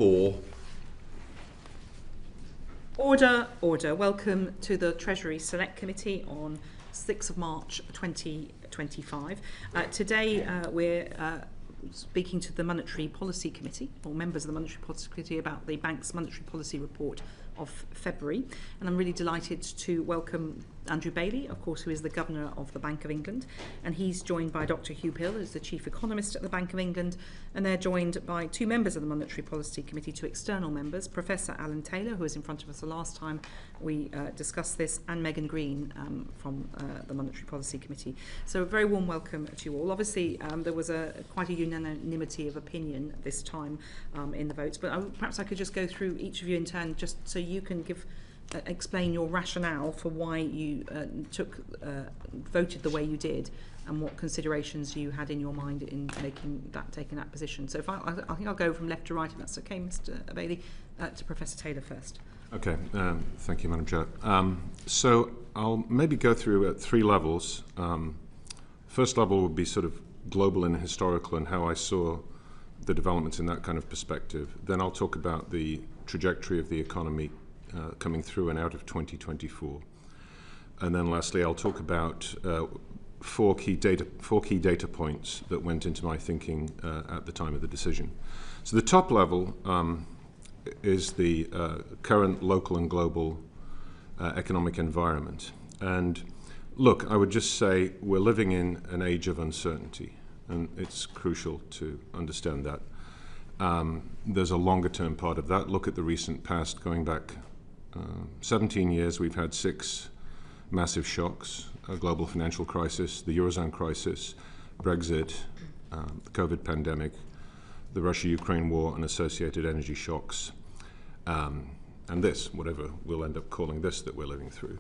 4. Order, order. Welcome to the Treasury Select Committee on 6th of March 2025. Today we're speaking to the Monetary Policy Committee, or members of the Monetary Policy Committee, about the Bank's Monetary Policy Report of February. And I'm really delighted to welcome Andrew Bailey, of course, who is the Governor of the Bank of England. And he's joined by Dr. Hugh Hill, who's the Chief Economist at the Bank of England. And they're joined by two members of the Monetary Policy Committee, two external members, Professor Alan Taylor, who was in front of us the last time we discussed this, and Greene from the Monetary Policy Committee. So a very warm welcome to you all. Obviously, there was quite a unanimity of opinion this time in the votes, but perhaps I could just go through each of you in turn, just so you can explain your rationale for why you voted the way you did, and what considerations you had in your mind in taking that position. So I think I'll go from left to right, if that's okay, Mr. Bailey, to Professor Taylor first. Okay, thank you, Madam Chair. So I'll maybe go through at three levels. First level would be sort of global and historical, and how I saw the developments in that kind of perspective. Then I'll talk about the trajectory of the economy coming through and out of 2024. And then lastly, I'll talk about four key data points that went into my thinking at the time of the decision. So the top level is the current local and global economic environment. And look, I would just say we're living in an age of uncertainty, and it's crucial to understand that. There's a longer term part of that. Look at the recent past, going back 17 years, we've had 6 massive shocks: a global financial crisis, the Eurozone crisis, Brexit, the COVID pandemic, the Russia-Ukraine war and associated energy shocks, and this, whatever we'll end up calling this that we're living through.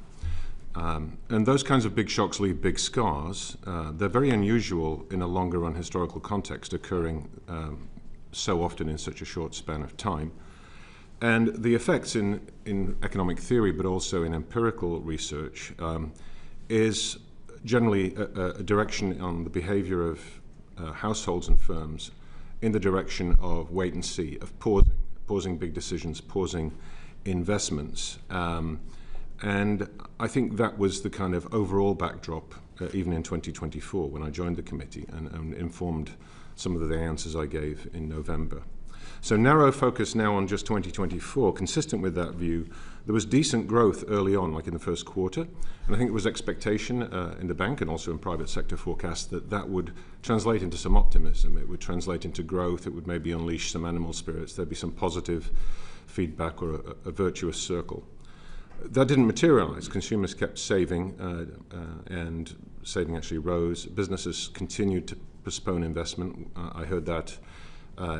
And those kinds of big shocks leave big scars. They're very unusual in a longer run historical context, occurring so often in such a short span of time. And the effects in economic theory, but also in empirical research, is generally a direction on the behavior of households and firms in the direction of wait and see, of pausing big decisions, pausing investments. And I think that was the kind of overall backdrop, even in 2024, when I joined the committee and informed some of the answers I gave in November. So narrow focus now on just 2024, consistent with that view. There was decent growth early on, like in the first quarter, and I think it was expectation in the bank and also in private sector forecasts that would translate into some optimism. It would translate into growth. It would maybe unleash some animal spirits. There'd be some positive feedback or a virtuous circle. That didn't materialize. Consumers kept saving, and saving actually rose. Businesses continued to postpone investment. I heard that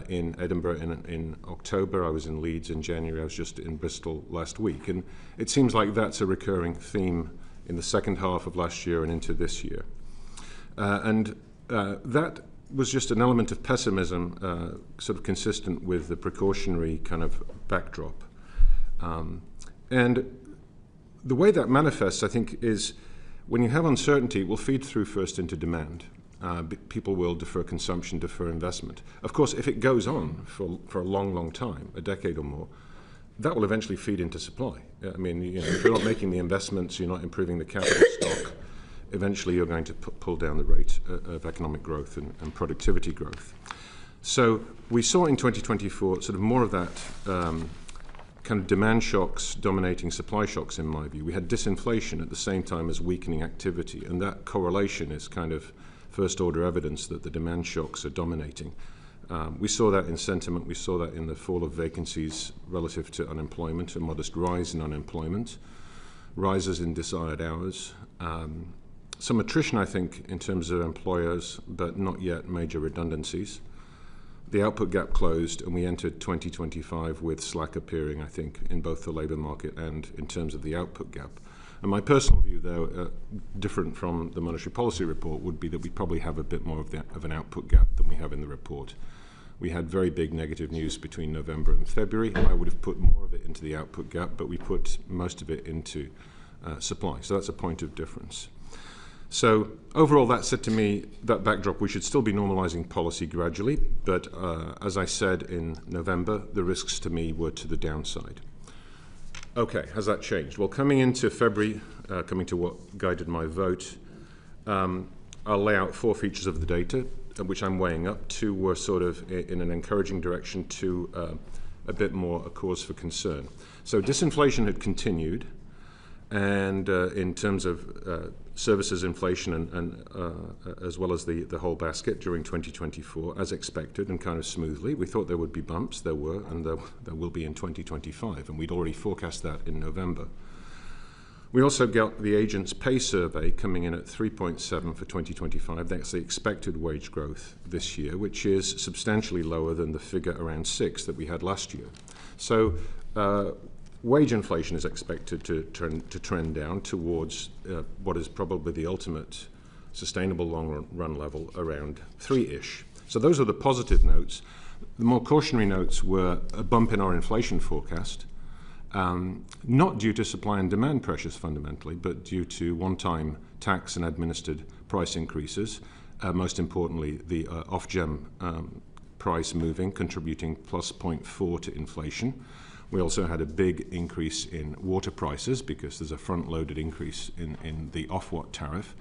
in Edinburgh in October. I was in Leeds in January. I was just in Bristol last week. And it seems like that's a recurring theme in the second half of last year and into this year. That was just an element of pessimism, sort of consistent with the precautionary kind of backdrop. And the way that manifests, I think, is when you have uncertainty, it will feed through first into demand. People will defer consumption, defer investment. Of course, if it goes on for a long, long time, a decade or more, that will eventually feed into supply. I mean, if you're not making the investments, you're not improving the capital stock, eventually you're going to pull down the rate of economic growth and productivity growth. So we saw in 2024 sort of more of that kind of demand shocks dominating supply shocks, in my view. We had disinflation at the same time as weakening activity, and that correlation is kind of first order evidence that the demand shocks are dominating. We saw that in sentiment. We saw that in the fall of vacancies relative to unemployment, a modest rise in unemployment, rises in desired hours, some attrition, I think, in terms of employers, but not yet major redundancies. The output gap closed, and we entered 2025 with slack appearing, I think, in both the labour market and in terms of the output gap. And my personal view, though, different from the monetary policy report, would be that we probably have a bit more of an output gap than we have in the report. We had very big negative news between November and February. I would have put more of it into the output gap, but we put most of it into supply. So that's a point of difference. So overall, that said to me, that backdrop, we should still be normalizing policy gradually, but as I said in November, the risks to me were to the downside. Okay, has that changed? Well, coming into February, coming to what guided my vote, I'll lay out 4 features of the data, which I'm weighing up. 2 were sort of in an encouraging direction, 2 a bit more a cause for concern. So disinflation had continued, and in terms of services inflation and as well as the whole basket during 2024, as expected and kind of smoothly. We thought there would be bumps, there were, and there will be in 2025, and we'd already forecast that in November. We also got the agents' pay survey coming in at 3.7 for 2025. That's the expected wage growth this year, which is substantially lower than the figure around 6 that we had last year. So wage inflation is expected to trend down towards what is probably the ultimate sustainable long-run level around 3-ish. So those are the positive notes. The more cautionary notes were a bump in our inflation forecast, not due to supply and demand pressures fundamentally, but due to one-time tax and administered price increases. Most importantly, the off-gem price moving, contributing plus 0.4 to inflation. We also had a big increase in water prices because there's a front-loaded increase in the off-watt tariff.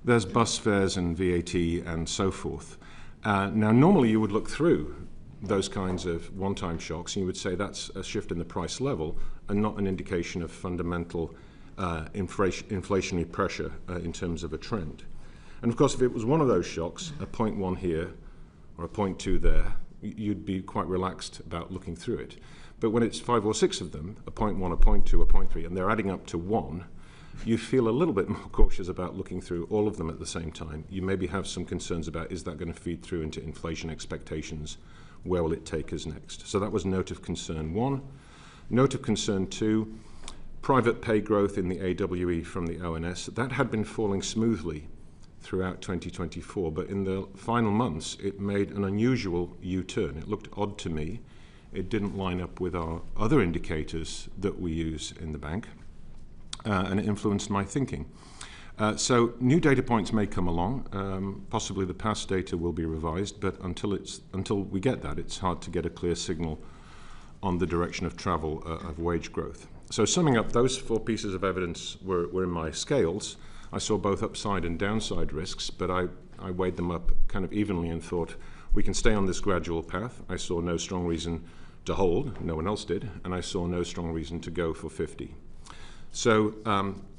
There's bus fares and VAT and so forth. Now, normally you would look through those kinds of one-time shocks and you would say that's a shift in the price level and not an indication of fundamental inflationary pressure in terms of a trend. And of course, if it was one of those shocks, a 0.1 here or a 0.2 there, you'd be quite relaxed about looking through it. But when it's 5 or 6 of them, a 0.1, a 0.2, a 0.3, and they're adding up to 1, you feel a little bit more cautious about looking through all of them at the same time. You maybe have some concerns about, is that going to feed through into inflation expectations? Where will it take us next? So that was note of concern 1. Note of concern 2, private pay growth in the AWE from the ONS. That had been falling smoothly throughout 2024, but in the final months, it made an unusual U-turn. It looked odd to me. It didn't line up with our other indicators that we use in the bank, and it influenced my thinking. So new data points may come along. Possibly the past data will be revised, but until we get that, it's hard to get a clear signal on the direction of travel of wage growth. So summing up, those 4 pieces of evidence were in my scales. I saw both upside and downside risks, but I weighed them up kind of evenly and thought we can stay on this gradual path. I saw no strong reason to hold, no one else did, and I saw no strong reason to go for 50. So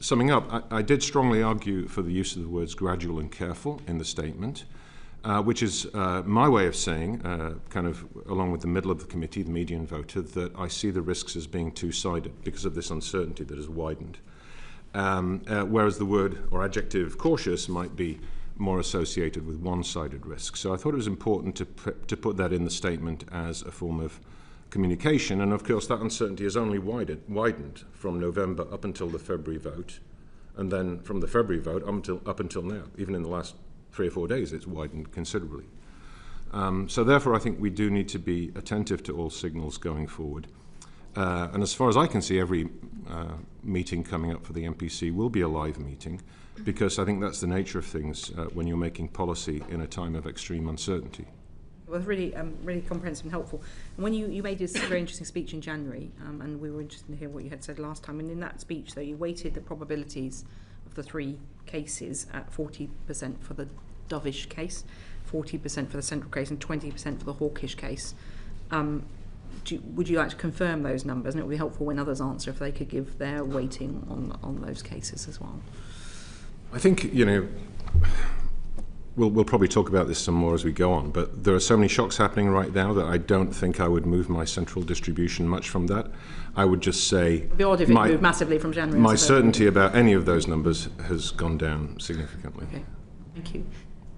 summing up, I did strongly argue for the use of the words gradual and careful in the statement, which is my way of saying, kind of along with the middle of the committee, the median voter, that I see the risks as being two-sided because of this uncertainty that has widened. Whereas the word or adjective cautious might be more associated with one-sided risk. So I thought it was important to put that in the statement as a form of communication, and of course that uncertainty has only widened from November up until the February vote, and then from the February vote up until now. Even in the last 3 or 4 days, it's widened considerably. So therefore, I think we do need to be attentive to all signals going forward. And as far as I can see, every meeting coming up for the MPC will be a live meeting, because I think that's the nature of things when you're making policy in a time of extreme uncertainty. Well, really, really comprehensive and helpful. And when you made this very interesting speech in January, and we were interested to hear what you had said last time, and in that speech, though, you weighted the probabilities of the 3 cases at 40% for the dovish case, 40% for the central case, and 20% for the hawkish case. Would you like to confirm those numbers? And it would be helpful when others answer if they could give their weighting on those cases as well. I think, we'll probably talk about this some more as we go on, but there are so many shocks happening right now that I don't think I would move my central distribution much from that. I would just say it'd be odd if it moved massively from January. My certainty about any of those numbers has gone down significantly. Okay, thank you.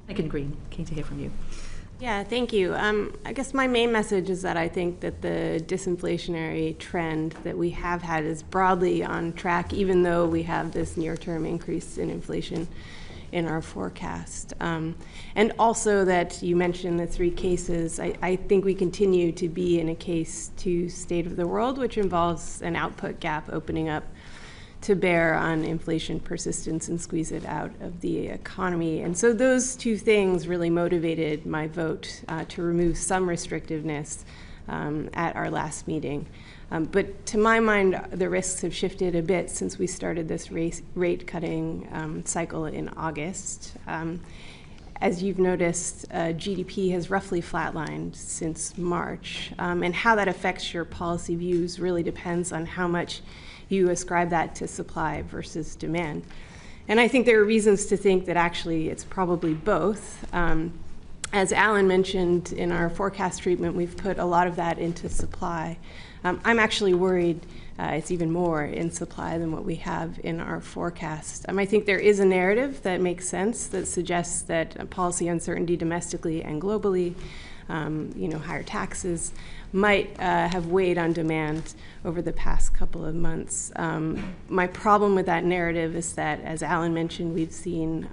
Megan Greene, keen to hear from you. Yeah, thank you. I guess my main message is that I think that the disinflationary trend that we have had is broadly on track, even though we have this near-term increase in inflation in our forecast. And also that you mentioned the 3 cases, I think we continue to be in a case 2 state of the world, which involves an output gap opening up to bear on inflation persistence and squeeze it out of the economy. And so those two things really motivated my vote to remove some restrictiveness at our last meeting. But to my mind, the risks have shifted a bit since we started this rate-cutting cycle in August. As you've noticed, GDP has roughly flatlined since March, and how that affects your policy views really depends on how much you ascribe that to supply versus demand. And I think there are reasons to think that actually it's probably both. As Alan mentioned in our forecast treatment, we've put a lot of that into supply. I'm actually worried it's even more in supply than what we have in our forecast. I think there is a narrative that makes sense that suggests that policy uncertainty domestically and globally, higher taxes, might have weighed on demand over the past couple of months. My problem with that narrative is that, as Alan mentioned, we've seen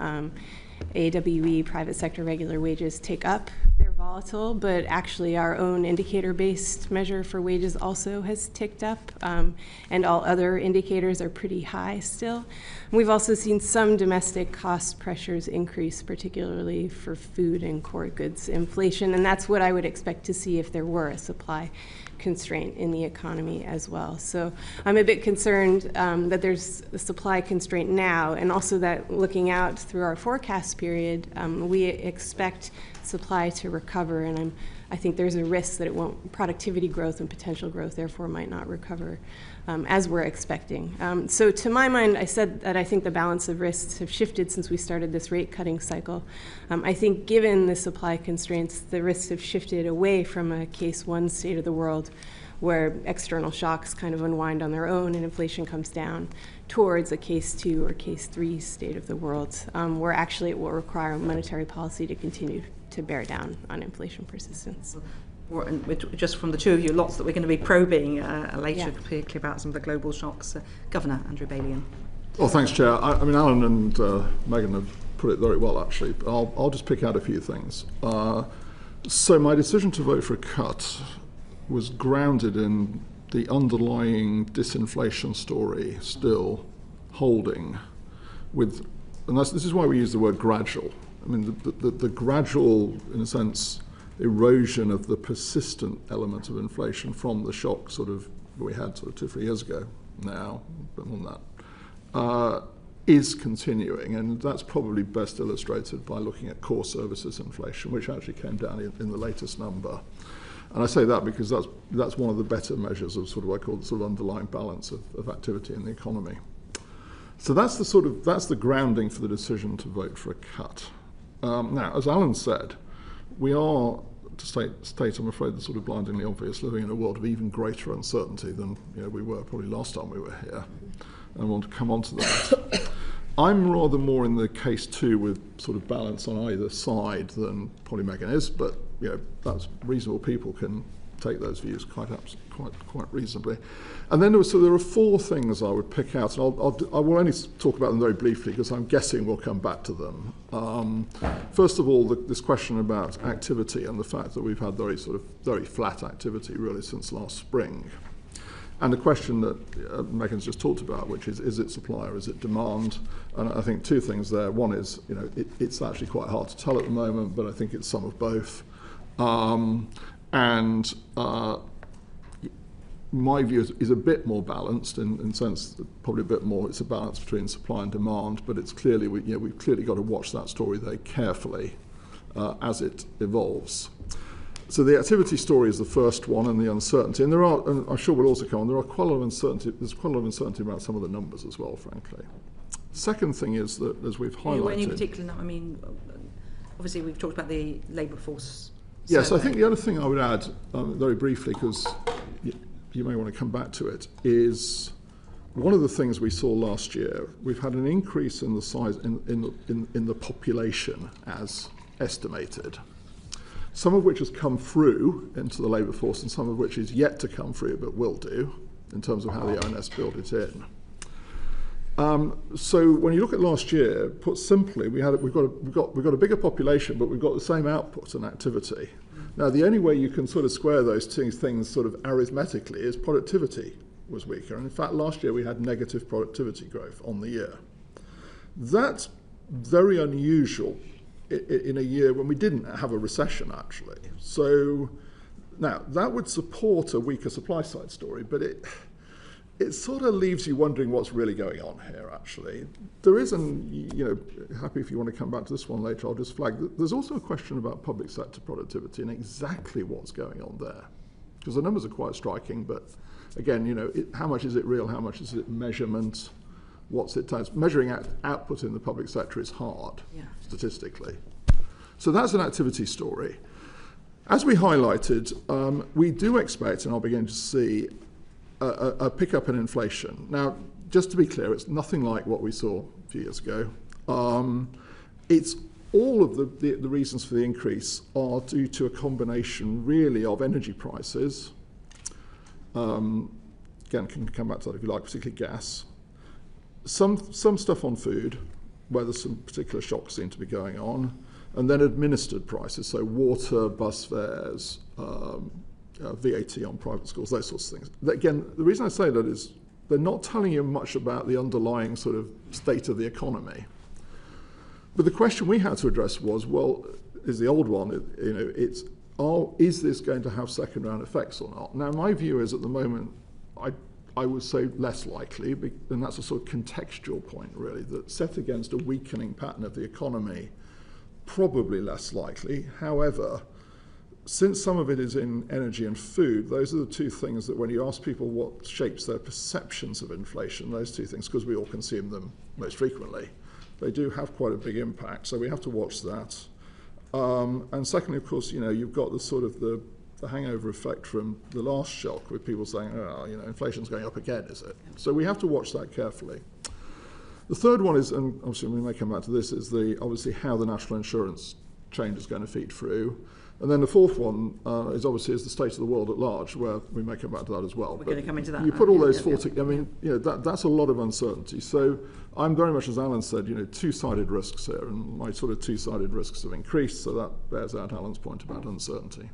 AWE, private sector regular wages, tick up. They're volatile, but actually our own indicator-based measure for wages also has ticked up, and all other indicators are pretty high still. We've also seen some domestic cost pressures increase, particularly for food and core goods inflation, and that's what I would expect to see if there were a supply constraint in the economy as well. So I'm a bit concerned that there's a supply constraint now, and also that looking out through our forecast period, we expect supply to recover, and I think there's a risk that it won't, productivity growth and potential growth therefore might not recover as we're expecting. So to my mind, I said that I think the balance of risks have shifted since we started this rate cutting cycle. I think given the supply constraints, the risks have shifted away from a case one state of the world where external shocks kind of unwind on their own and inflation comes down, towards a case two or case three state of the world, where actually it will require monetary policy to continue to bear down on inflation persistence. Just from the two of you, lots that we're going to be probing later, particularly about some of the global shocks. Governor Andrew Bailey. Well, thanks, Chair. I mean, Alan and Megan have put it very well, actually. But I'll just pick out a few things. So my decision to vote for a cut was grounded in the underlying disinflation story still holding with, and this is why we use the word gradual. I mean, the gradual, in a sense, erosion of the persistent element of inflation from the shock sort of we had sort of 2-3 years ago now, a bit more than that, is continuing, and that's probably best illustrated by looking at core services inflation, which actually came down in the latest number. And I say that because that's one of the better measures of sort of what I call the sort of underlying balance of activity in the economy. So that's the grounding for the decision to vote for a cut. Now, as Alan said, we are, to state, I'm afraid, the sort of blindingly obvious, living in a world of even greater uncertainty than we were probably last time we were here. And I want to come on to that. I'm rather more in the case two with sort of balance on either side than probably Megan is, but that's reasonable people can take those views quite reasonably. And then there are four things I would pick out, and I will only talk about them very briefly because I'm guessing we'll come back to them. First of all, this question about activity and the fact that we've had very flat activity really since last spring. And the question that Megan's just talked about, which is it supply or is it demand? And I think two things there. One is, it's actually quite hard to tell at the moment, but I think it's some of both. My view is a bit more balanced in sense that probably a bit more it's a balance between supply and demand, but it's clearly we've clearly got to watch that story very carefully as it evolves. So the activity story is the first one, and the uncertainty, and and I'm sure we'll also come on, there's quite a lot of uncertainty about some of the numbers as well, frankly. Second thing is that, as we've highlighted... Any particular, obviously we've talked about the labour force. Yes, I think the other thing I would add, very briefly, because you may want to come back to it, is one of the things we saw last year, we've had an increase in the size, in the population as estimated. Some of which has come through into the labour force and some of which is yet to come through but will do in terms of how the ONS built it in. So when you look at last year, put simply, we've got a bigger population, but we've got the same output and activity. Now, the only way you can sort of square those two things sort of arithmetically is productivity was weaker. And in fact, last year we had negative productivity growth on the year. That's very unusual in a year when we didn't have a recession, actually. So now that would support a weaker supply side story, but it sort of leaves you wondering what's really going on here, actually. There is, happy if you want to come back to this one later, I'll just flag that there's also a question about public sector productivity and exactly what's going on there. Because the numbers are quite striking, but again, how much is it real, how much is it measurement, what's it times? Measuring output in the public sector is hard, statistically. So that's an activity story. As we highlighted, we do expect, and I'll begin to see, a pickup in inflation. Now, just to be clear, it's nothing like what we saw a few years ago. It's all of the reasons for the increase are due to a combination, really, of energy prices. Again, can come back to that if you like, particularly gas. Some stuff on food, where there's some particular shocks seem to be going on, and then administered prices, so water, bus fares, VAT on private schools, those sorts of things. Again, the reason I say that is they're not telling you much about the underlying sort of state of the economy. But the question we had to address was, well, is the old one, is this going to have second round effects or not? Now, my view is at the moment, I would say less likely, and that's a sort of contextual point, really, that set against a weakening pattern of the economy, probably less likely. However, since some of it is in energy and food, those are the two things that when you ask people what shapes their perceptions of inflation, those two things, because we all consume them most frequently, they do have quite a big impact. So we have to watch that. And secondly, of course, you've got the sort of the hangover effect from the last shock with people saying, inflation's going up again, is it? So we have to watch that carefully. The third one is, and obviously we may come back to this, is obviously how the national insurance change is going to feed through. And then the fourth one is the state of the world at large, where we may come back to that as well. We're going to come into that. You put all those four together, that's a lot of uncertainty. So I'm very much, as Alan said, two-sided risks here, and my sort of two-sided risks have increased, so that bears out Alan's point about uncertainty.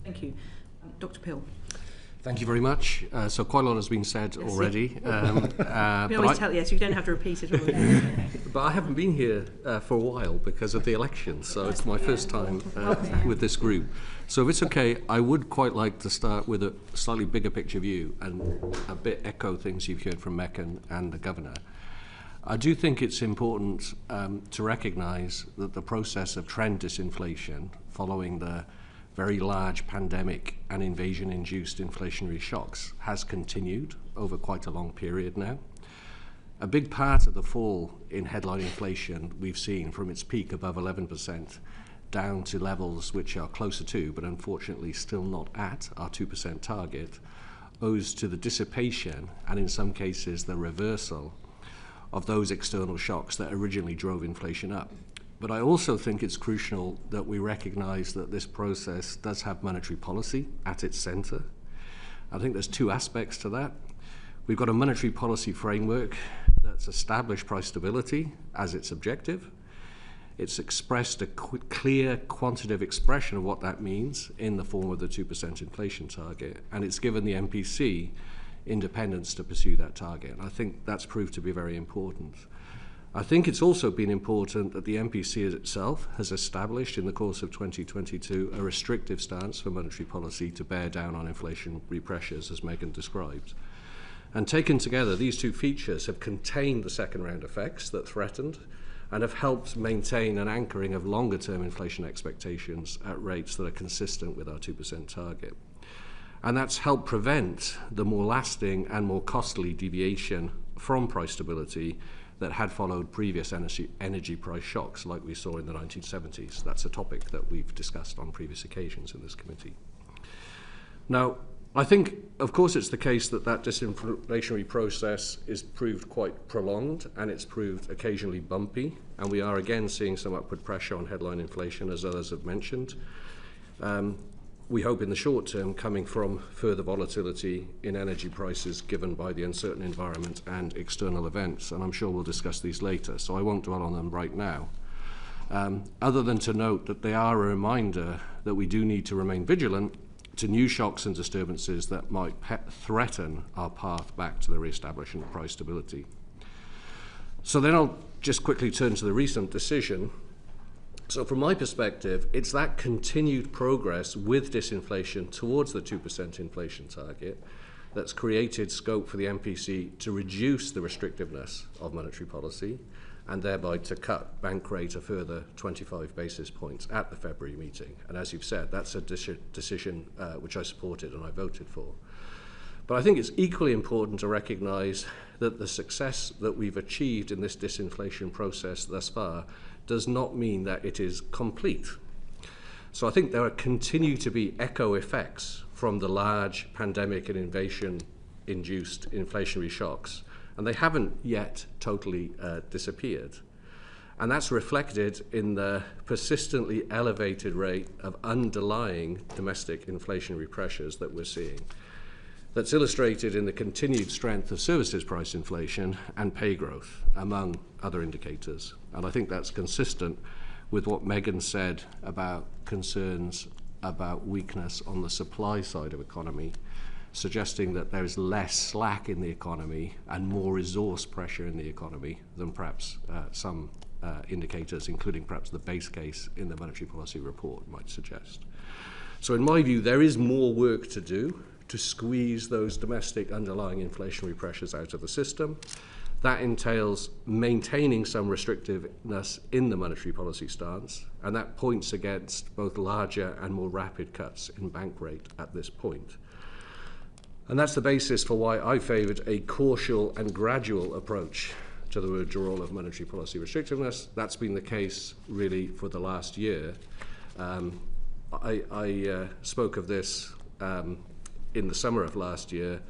Thank you. Dr. Pill. Thank you very much. So quite a lot has been said already. We always tell you, so you don't have to repeat it all. But I haven't been here for a while because of the election, so it's my first time with this group. So if it's okay, I would quite like to start with a slightly bigger picture view and a bit echo things you've heard from Meccan and the Governor. I do think it's important to recognise that the process of trend disinflation following the very large pandemic and invasion-induced inflationary shocks has continued over quite a long period now. A big part of the fall in headline inflation we've seen from its peak above 11% down to levels which are closer to, but unfortunately still not at, our 2% target, owes to the dissipation and in some cases the reversal of those external shocks that originally drove inflation up. But I also think it's crucial that we recognise that this process does have monetary policy at its centre. I think there's two aspects to that. We've got a monetary policy framework that's established price stability as its objective. It's expressed a clear quantitative expression of what that means in the form of the 2% inflation target, and it's given the MPC independence to pursue that target. And I think that's proved to be very important. I think it's also been important that the MPC itself has established in the course of 2022 a restrictive stance for monetary policy to bear down on inflationary pressures, as Megan described. And taken together, these two features have contained the second round effects that threatened and have helped maintain an anchoring of longer term inflation expectations at rates that are consistent with our 2% target. And that's helped prevent the more lasting and more costly deviation from price stability that had followed previous energy price shocks like we saw in the 1970s. That's a topic that we've discussed on previous occasions in this committee. Now, I think, of course, it's the case that disinflationary process is proved quite prolonged and it's proved occasionally bumpy, and we are again seeing some upward pressure on headline inflation, as others have mentioned. We hope in the short term coming from further volatility in energy prices given by the uncertain environment and external events, and I'm sure we'll discuss these later, so I won't dwell on them right now. Other than to note that they are a reminder that we do need to remain vigilant to new shocks and disturbances that might threaten our path back to the re-establishment of price stability. So then I'll just quickly turn to the recent decision. So from my perspective, it's that continued progress with disinflation towards the 2% inflation target that's created scope for the MPC to reduce the restrictiveness of monetary policy and thereby to cut bank rate a further 25 basis points at the February meeting. And as you've said, that's a decision which I supported and I voted for. But I think it's equally important to recognise that the success that we've achieved in this disinflation process thus far does not mean that it is complete. So I think there continue to be echo effects from the large pandemic and invasion-induced inflationary shocks, and they haven't yet totally disappeared. And that's reflected in the persistently elevated rate of underlying domestic inflationary pressures that we're seeing. That's illustrated in the continued strength of services price inflation and pay growth, among other indicators. And I think that's consistent with what Megan said about concerns about weakness on the supply side of economy, suggesting that there is less slack in the economy and more resource pressure in the economy than perhaps some indicators, including perhaps the base case in the monetary policy report, might suggest. So in my view, there is more work to do to squeeze those domestic underlying inflationary pressures out of the system. That entails maintaining some restrictiveness in the monetary policy stance, and that points against both larger and more rapid cuts in bank rate at this point. And that's the basis for why I favoured a cautious and gradual approach to the withdrawal of monetary policy restrictiveness. That's been the case really for the last year. I spoke of this in the summer of last year,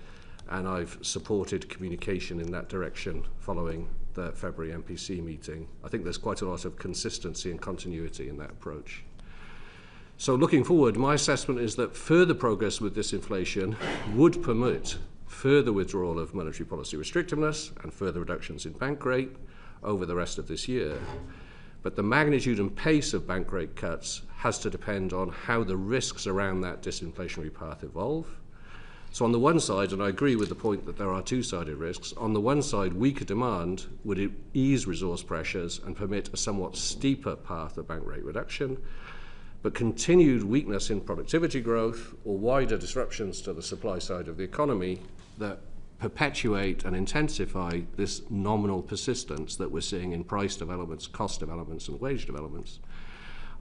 and I've supported communication in that direction following the February MPC meeting. I think there's quite a lot of consistency and continuity in that approach. So looking forward, my assessment is that further progress with disinflation would permit further withdrawal of monetary policy restrictiveness and further reductions in bank rate over the rest of this year. But the magnitude and pace of bank rate cuts has to depend on how the risks around that disinflationary path evolve. So on the one side, and I agree with the point that there are two-sided risks, on the one side, weaker demand would ease resource pressures and permit a somewhat steeper path of bank rate reduction, but continued weakness in productivity growth or wider disruptions to the supply side of the economy that perpetuate and intensify this nominal persistence that we're seeing in price developments, cost developments, and wage developments.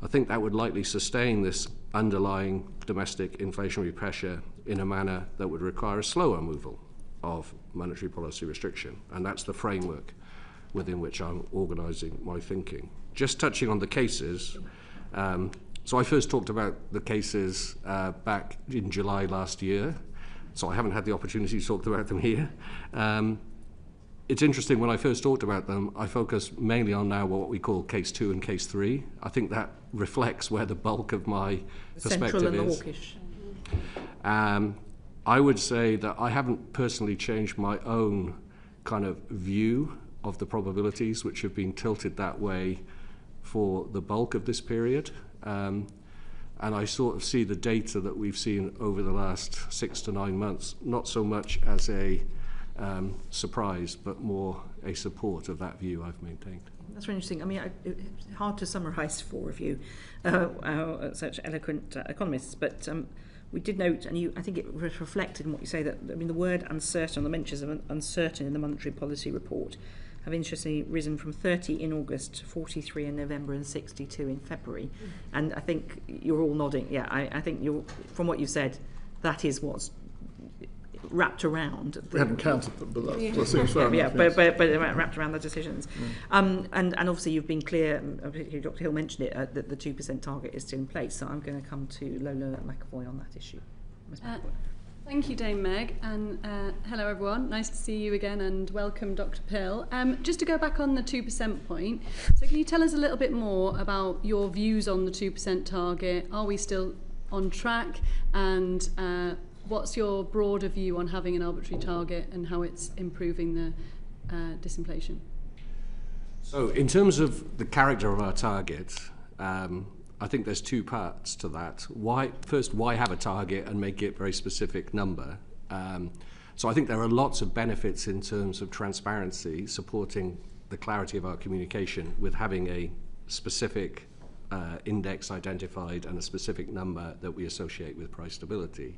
I think that would likely sustain this underlying domestic inflationary pressure in a manner that would require a slower removal of monetary policy restriction. And that's the framework within which I'm organising my thinking. Just touching on the cases, so I first talked about the cases back in July last year, so I haven't had the opportunity to talk about them here. It's interesting, when I first talked about them, I focused mainly on now what we call case 2 and case 3. I think that reflects where the bulk of my perspective Central and is. hawkish. I would say that I haven't personally changed my own kind of view of the probabilities, which have been tilted that way for the bulk of this period. And I sort of see the data that we've seen over the last 6 to 9 months, not so much as a surprise, but more a support of that view I've maintained. That's really interesting. I mean, it's hard to summarise 4 of you, such eloquent economists, but we did note, and I think it was reflected in what you say, that the word uncertain, the mentions of uncertain in the monetary policy report have interestingly risen from 30 in August, 43 in November, and 62 in February. And I think you're all nodding. Yeah, I think from what you've said, that is what's wrapped around. We hadn't counted them, but that seems fair enough. Yeah, but wrapped around the decisions. And obviously you've been clear, particularly Dr. Hill mentioned it, that the 2% target is still in place. So I'm going to come to Lola McAvoy on that issue. Ms. McAvoy. Thank you, Dame Meg, and hello everyone. Nice to see you again, and welcome, Dr. Pill. Just to go back on the 2% point, so can you tell us a little bit more about your views on the 2% target? Are we still on track? And what's your broader view on having an arbitrary target and how it's improving the disinflation? So in terms of the character of our target, I think there's two parts to that. First, why have a target and make it a very specific number? So I think there are lots of benefits in terms of transparency, supporting the clarity of our communication with having a specific index identified and a specific number that we associate with price stability.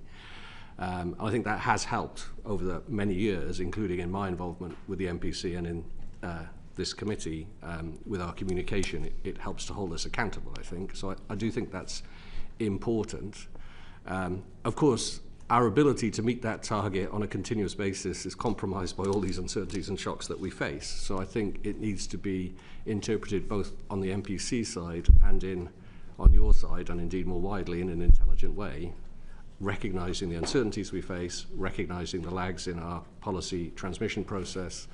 I think that has helped over the many years, including in my involvement with the MPC and in this committee with our communication. It helps to hold us accountable, I think. So I do think that's important. Of course, our ability to meet that target on a continuous basis is compromised by all these uncertainties and shocks that we face. So I think it needs to be interpreted both on the MPC side and on your side, and indeed more widely in an intelligent way, recognizing the uncertainties we face, recognizing the lags in our policy transmission process,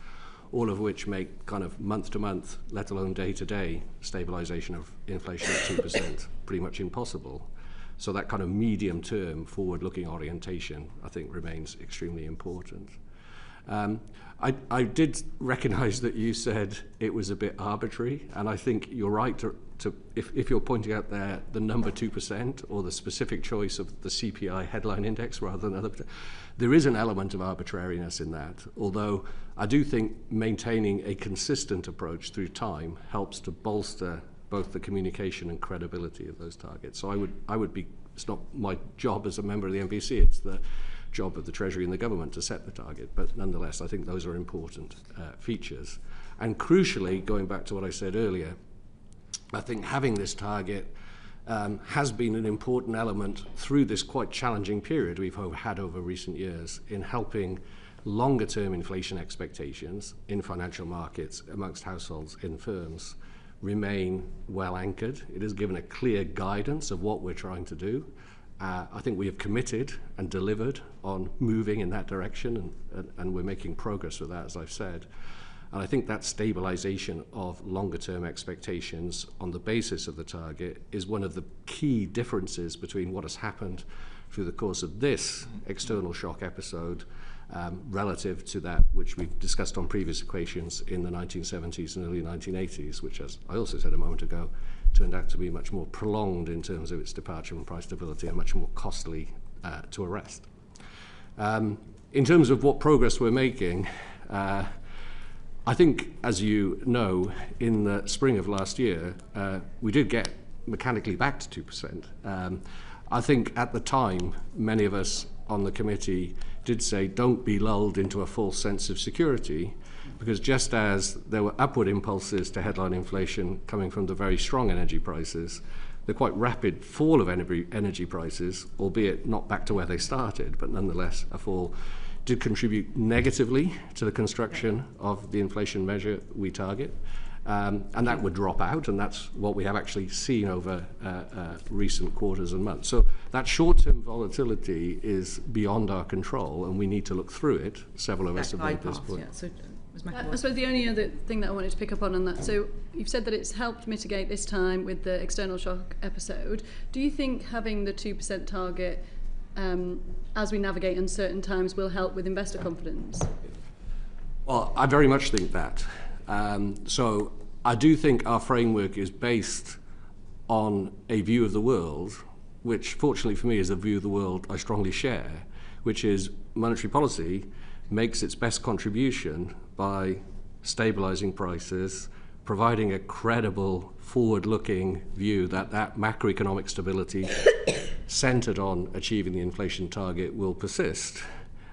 all of which make kind of month-to-month, let alone day-to-day, stabilization of inflation at 2% pretty much impossible. So that kind of medium-term, forward-looking orientation, I think, remains extremely important. I did recognize that you said it was a bit arbitrary, and I think you're right if you're pointing out there the number 2% or the specific choice of the CPI headline index rather than other, there is an element of arbitrariness in that, although I do think maintaining a consistent approach through time helps to bolster both the communication and credibility of those targets. So I would be, it's not my job as a member of the MPC, it's the job of the Treasury and the government to set the target, but nonetheless I think those are important features. And crucially, going back to what I said earlier, I think having this target has been an important element through this quite challenging period we've had over recent years in helping longer term inflation expectations in financial markets amongst households in firms remain well anchored. It has given a clear guidance of what we're trying to do. I think we have committed and delivered on moving in that direction, and we're making progress with that, as I've said. And I think that stabilization of longer-term expectations on the basis of the target is one of the key differences between what has happened through the course of this external shock episode relative to that which we've discussed on previous occasions in the 1970s and early 1980s, which, as I also said a moment ago, turned out to be much more prolonged in terms of its departure from price stability and much more costly to arrest. In terms of what progress we're making, I think, as you know, in the spring of last year, we did get mechanically back to 2%. I think at the time, many of us on the committee did say, don't be lulled into a false sense of security, because just as there were upward impulses to headline inflation coming from the very strong energy prices, the quite rapid fall of energy prices, albeit not back to where they started, but nonetheless a fall, did contribute negatively to the construction of the inflation measure we target. And that would drop out, and that's what we have actually seen over recent quarters and months. So that short-term volatility is beyond our control, and we need to look through it. Several of us have made this point. Yeah, so, I suppose the only other thing that I wanted to pick up on that, so you've said that it's helped mitigate this time with the external shock episode. Do you think having the 2% target as we navigate uncertain times will help with investor confidence? Well, I very much think that. So I do think our framework is based on a view of the world, which fortunately for me is a view of the world I strongly share, which is monetary policy makes its best contribution by stabilizing prices, providing a credible, forward-looking view that macroeconomic stability centered on achieving the inflation target will persist.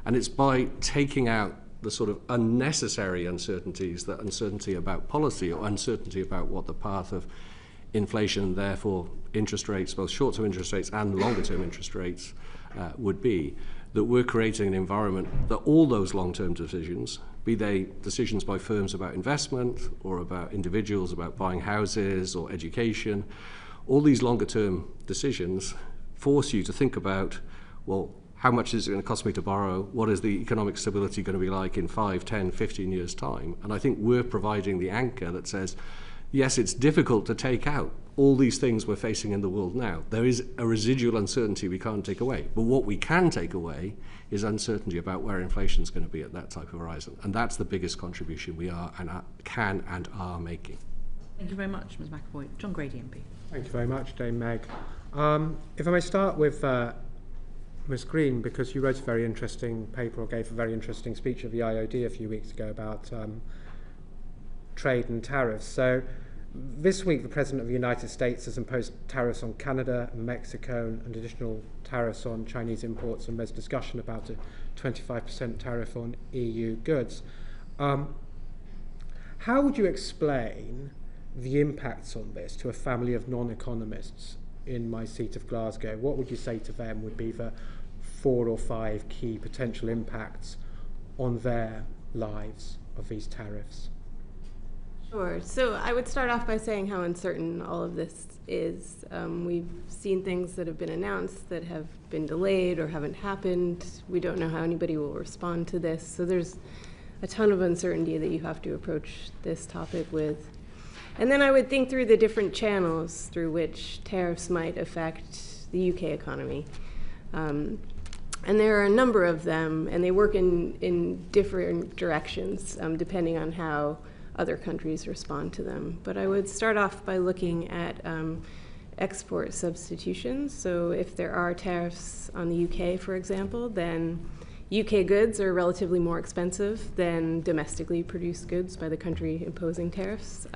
And it's by taking out the sort of unnecessary uncertainties, that uncertainty about policy or uncertainty about what the path of inflation, and therefore interest rates, both short-term interest rates and longer-term interest rates, would be, that we're creating an environment that all those long-term decisions, be they decisions by firms about investment or about individuals about buying houses or education, all these longer-term decisions force you to think about, well, how much is it going to cost me to borrow? What is the economic stability going to be like in 5, 10, 15 years' time? And I think we're providing the anchor that says, yes, it's difficult to take out all these things we're facing in the world now. There is a residual uncertainty we can't take away. But what we can take away is uncertainty about where inflation is going to be at that type of horizon. And that's the biggest contribution we can and are making. Thank you very much, Ms McAvoy. John Grady MP. Thank you very much, Dame Meg. If I may start with Ms Greene, because you wrote a very interesting paper or gave a very interesting speech at the IOD a few weeks ago about trade and tariffs. So this week the President of the United States has imposed tariffs on Canada and Mexico and additional tariffs on Chinese imports, and there's discussion about a 25% tariff on EU goods. How would you explain the impacts on this to a family of non-economists in my seat of Glasgow? What would you say to them would be the 4 or 5 key potential impacts on their lives of these tariffs? Sure. So I would start off by saying how uncertain all of this is. We've seen things that have been announced that have been delayed or haven't happened. We don't know how anybody will respond to this. So there's a ton of uncertainty that you have to approach this topic with. And then I would think through the different channels through which tariffs might affect the UK economy. And there are a number of them, and they work in different directions depending on how other countries respond to them. But I would start off by looking at export substitutions. So if there are tariffs on the UK, for example, then UK goods are relatively more expensive than domestically produced goods by the country imposing tariffs.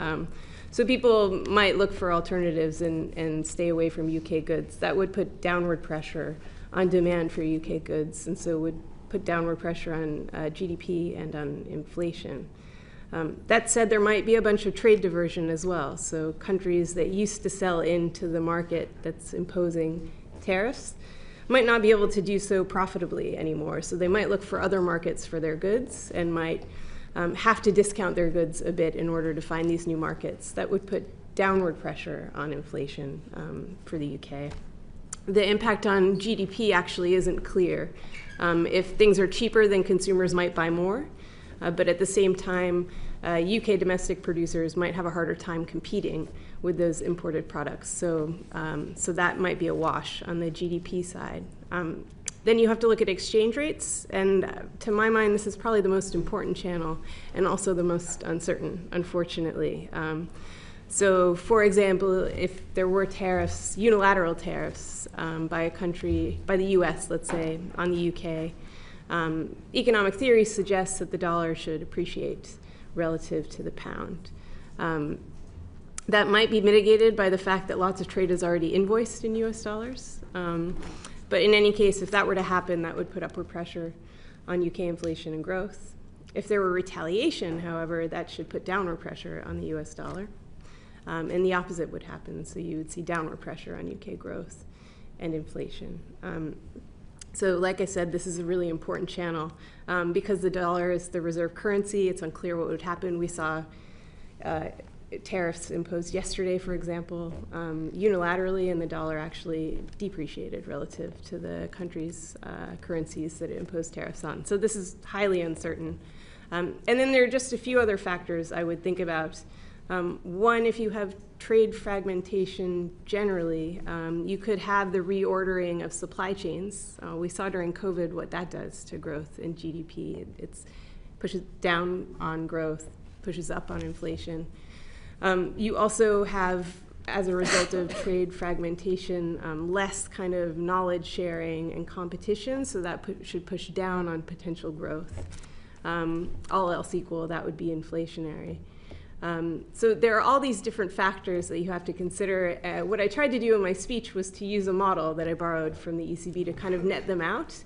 So people might look for alternatives and stay away from UK goods. That would put downward pressure on demand for UK goods, and so would put downward pressure on GDP and on inflation. That said, there might be a bunch of trade diversion as well. So countries that used to sell into the market that's imposing tariffs might not be able to do so profitably anymore. So they might look for other markets for their goods and might have to discount their goods a bit in order to find these new markets. That would put downward pressure on inflation for the UK. The impact on GDP actually isn't clear. If things are cheaper, then consumers might buy more. But at the same time, UK domestic producers might have a harder time competing with those imported products. So that might be a wash on the GDP side. Then you have to look at exchange rates. And to my mind, this is probably the most important channel and also the most uncertain, unfortunately. So, for example, if there were tariffs, unilateral tariffs by a country, by the US, let's say, on the UK, economic theory suggests that the dollar should appreciate relative to the pound. That might be mitigated by the fact that lots of trade is already invoiced in US dollars. But in any case, if that were to happen, that would put upward pressure on UK inflation and growth. If there were retaliation, however, that should put downward pressure on the US dollar. And the opposite would happen. So you would see downward pressure on UK growth and inflation. So like I said, this is a really important channel. Because the dollar is the reserve currency, it's unclear what would happen. We saw tariffs imposed yesterday, for example, unilaterally, and the dollar actually depreciated relative to the country's currencies that it imposed tariffs on. So this is highly uncertain. And then there are just a few other factors I would think about. One, if you have trade fragmentation generally, you could have the reordering of supply chains. We saw during COVID what that does to growth in GDP. It pushes down on growth, pushes up on inflation. You also have, as a result of trade fragmentation, less kind of knowledge sharing and competition, so that should push down on potential growth. All else equal, that would be inflationary. So there are all these different factors that you have to consider. What I tried to do in my speech was to use a model that I borrowed from the ECB to kind of net them out.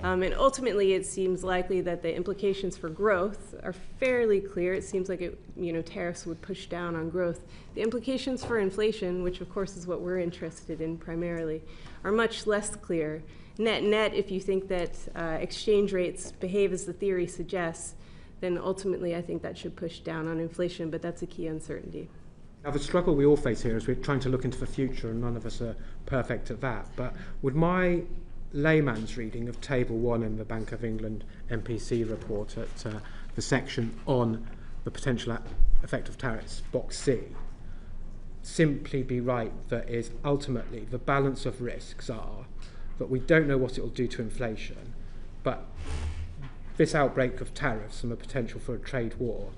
And ultimately, it seems likely that the implications for growth are fairly clear. It seems like tariffs would push down on growth. The implications for inflation, which of course is what we're interested in primarily, are much less clear. Net, if you think that exchange rates behave as the theory suggests, then ultimately I think that should push down on inflation, but that's a key uncertainty. Now, the struggle we all face here is we're trying to look into the future, and none of us are perfect at that. But would my layman's reading of Table 1 in the Bank of England MPC report at the section on the potential effect of tariffs, box C, simply be right that is ultimately the balance of risks are that we don't know what it will do to inflation, but this outbreak of tariffs and the potential for a trade war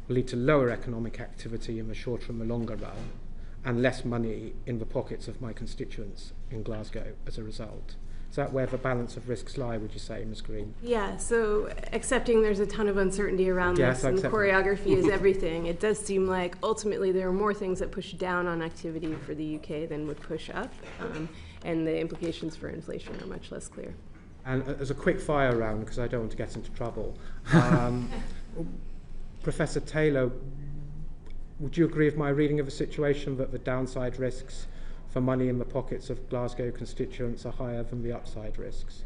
will lead to lower economic activity in the shorter and the longer run, and less money in the pockets of my constituents in Glasgow as a result. Is that where the balance of risks lie, would you say, Ms. Greene? Yeah, so accepting there's a ton of uncertainty around this, and the choreography is everything, it does seem like ultimately there are more things that push down on activity for the UK than would push up, and the implications for inflation are much less clear. And as a quick fire round, because I don't want to get into trouble, Professor Taylor, would you agree with my reading of the situation that the downside risks for money in the pockets of Glasgow constituents are higher than the upside risks?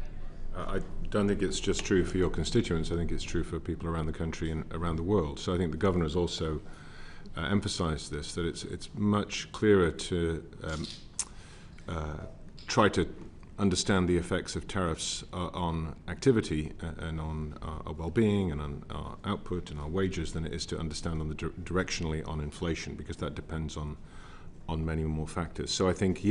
I don't think it's just true for your constituents. I think it's true for people around the country and around the world. So I think the governor has also emphasised this, that it's much clearer to try to understand the effects of tariffs on activity and on our well-being and on our output and our wages than it is to understand on the directionally on inflation, because that depends on many more factors. So I think,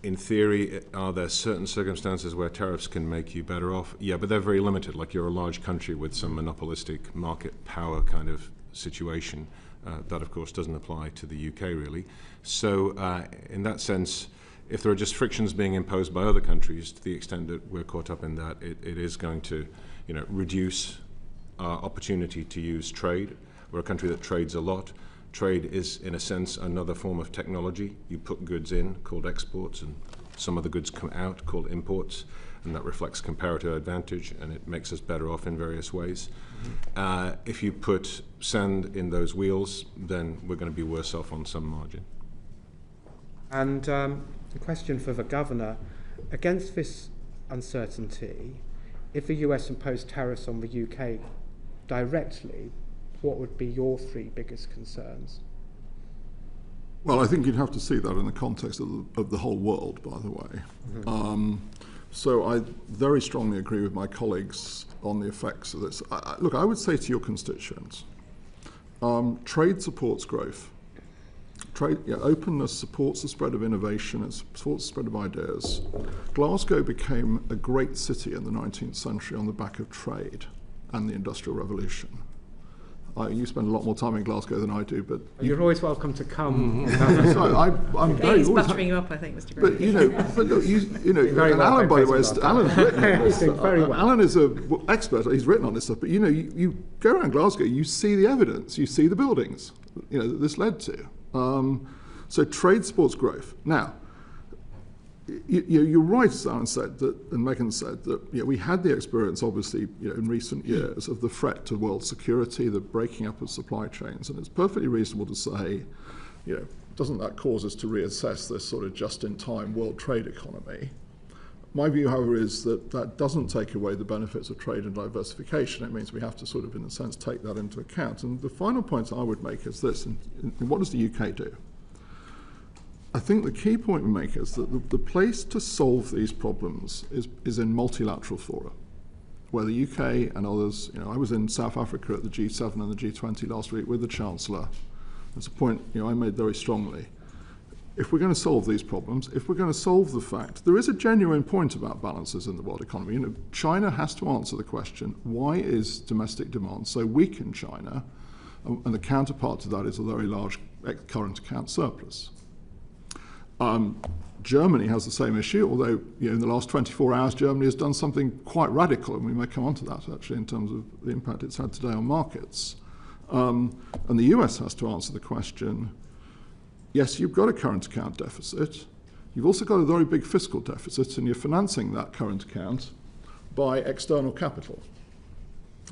in theory, are there certain circumstances where tariffs can make you better off? Yeah, but they're very limited. Like, you're a large country with some monopolistic market power kind of situation. That, of course, doesn't apply to the UK, really. So in that sense, if there are just frictions being imposed by other countries, to the extent that we're caught up in that, it is going to reduce our opportunity to use trade. We're a country that trades a lot. Trade is, in a sense, another form of technology. You put goods in, called exports, and some of the goods come out, called imports, and that reflects comparative advantage, and it makes us better off in various ways. If you put sand in those wheels, then we're going to be worse off on some margin. And the question for the governor, against this uncertainty, if the US imposed tariffs on the UK directly, what would be your three biggest concerns? Well, I think you'd have to see that in the context of the whole world, by the way. So I very strongly agree with my colleagues on the effects of this. Look, I would say to your constituents, trade supports growth. Openness supports the spread of innovation, it supports the spread of ideas. Glasgow became a great city in the 19th century on the back of trade and the Industrial Revolution. You spend a lot more time in Glasgow than I do, but you're always welcome to come. So I'm very. He's buttering you up, I think, Mr. Greene. But look, and Alan, by the way, Alan's written on this stuff. Alan is an expert. He's written on this stuff. But you go around Glasgow, you see the evidence, you see the buildings, that this led to. So trade supports growth. Now, you're right, as Alan said, and Megan said, that we had the experience, obviously, in recent years of the threat to world security, the breaking up of supply chains, and it's perfectly reasonable to say, doesn't that cause us to reassess this sort of just-in-time world trade economy? My view, however, is that that doesn't take away the benefits of trade and diversification. It means we have to sort of, in a sense, take that into account. And the final point I would make is this, and what does the UK do? I think the key point we make is that the place to solve these problems is in multilateral fora, where the UK and others, I was in South Africa at the G7 and the G20 last week with the Chancellor. That's a point I made very strongly. If we're going to solve these problems, if we're going to solve the fact, there is a genuine point about balances in the world economy. China has to answer the question, why is domestic demand so weak in China? And the counterpart to that is a very large current account surplus. Germany has the same issue, although in the last 24 hours Germany has done something quite radical, and we may come on to that actually in terms of the impact it's had today on markets. And the US has to answer the question, yes, you've got a current account deficit, you've also got a very big fiscal deficit, and you're financing that current account by external capital.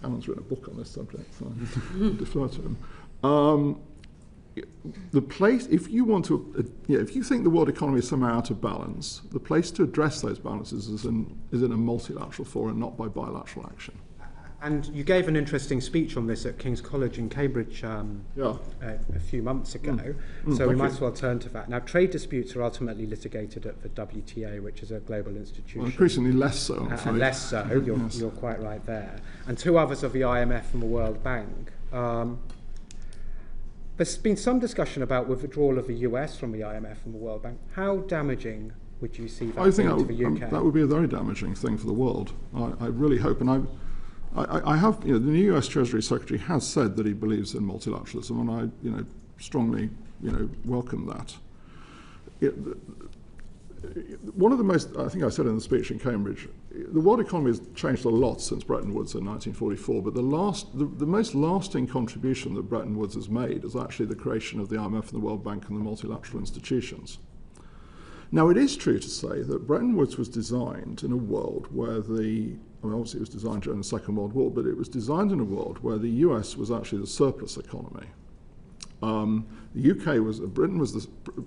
Alan's written a book on this subject, so I defer to him. The place, if you want to, if you think the world economy is somehow out of balance, the place to address those balances is in a multilateral forum, not by bilateral action. And you gave an interesting speech on this at King's College in Cambridge a few months ago, so we might as well turn to that. Now, trade disputes are ultimately litigated at the WTA, which is a global institution. Well, increasingly less so, I'm afraid. And less so, you're quite right there. And two others are the IMF and the World Bank. There's been some discussion about withdrawal of the US from the IMF and the World Bank. How damaging would you see that to the UK? That would be a very damaging thing for the world. I really hope, and I have, the new US Treasury Secretary has said that he believes in multilateralism, and I, strongly, welcome that. One of the most, I think I said in the speech in Cambridge, the world economy has changed a lot since Bretton Woods in 1944, but the most lasting contribution that Bretton Woods has made is actually the creation of the IMF and the World Bank and the multilateral institutions. Now, it is true to say that Bretton Woods was designed in a world where obviously it was designed during the Second World War, but it was designed in a world where the US was actually the surplus economy. The UK was,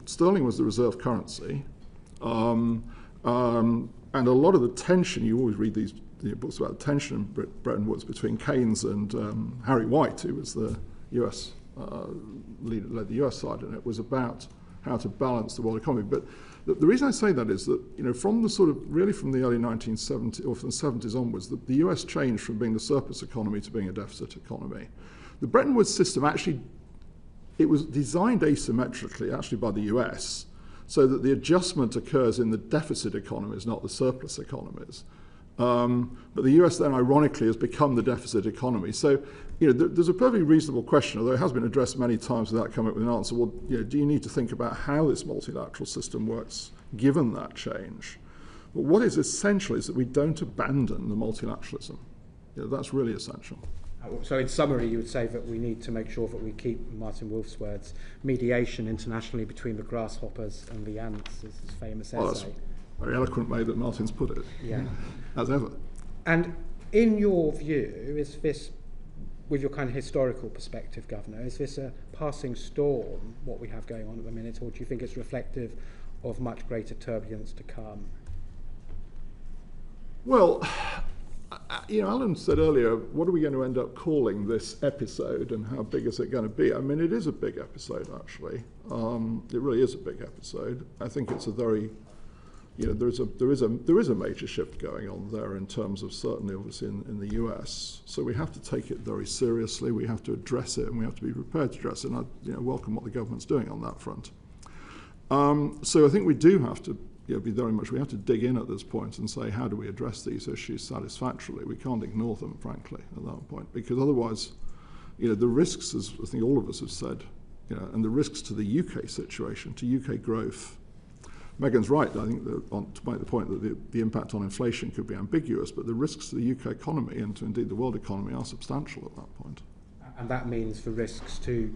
sterling was the reserve currency, and a lot of the tension, you always read these books about the tension in Bretton Woods between Keynes and Harry White, who was the US leader, led the US side, and it was about how to balance the world economy. But the reason I say that is that, from the early 1970s, or from the 70s onwards, the US changed from being the surplus economy to being a deficit economy. The Bretton Woods system actually, it was designed asymmetrically, actually by the US, so that the adjustment occurs in the deficit economies, not the surplus economies. But the US then, ironically, has become the deficit economy. So, there's a perfectly reasonable question, although it has been addressed many times without coming up with an answer. Well, do you need to think about how this multilateral system works, given that change? But what is essential is that we don't abandon the multilateralism. That's really essential. So in summary, you would say that we need to make sure that we keep, Martin Wolf's words, mediation internationally between the grasshoppers and the ants, is his famous essay. That's a very eloquent way that Martin's put it, as ever. And in your view, is this, with your kind of historical perspective, Governor, is this a passing storm, what we have going on at the minute, or do you think it's reflective of much greater turbulence to come? Well, Alan said earlier, what are we going to end up calling this episode and how big is it going to be? I mean, it is a big episode, actually. It really is a big episode. I think it's a very, there is a major shift going on there in terms of certainly, obviously, in the US. So we have to take it very seriously. We have to address it, and we have to be prepared to address it. And I welcome what the government's doing on that front. So I think we do have to we have to dig in at this point and say, how do we address these issues satisfactorily? We can't ignore them, frankly, at that point, because otherwise, the risks, as I think all of us have said, and the risks to the UK situation, to UK growth. Megan's right, I think, to make the point that the impact on inflation could be ambiguous, but the risks to the UK economy and to indeed the world economy are substantial at that point. And that means the risks to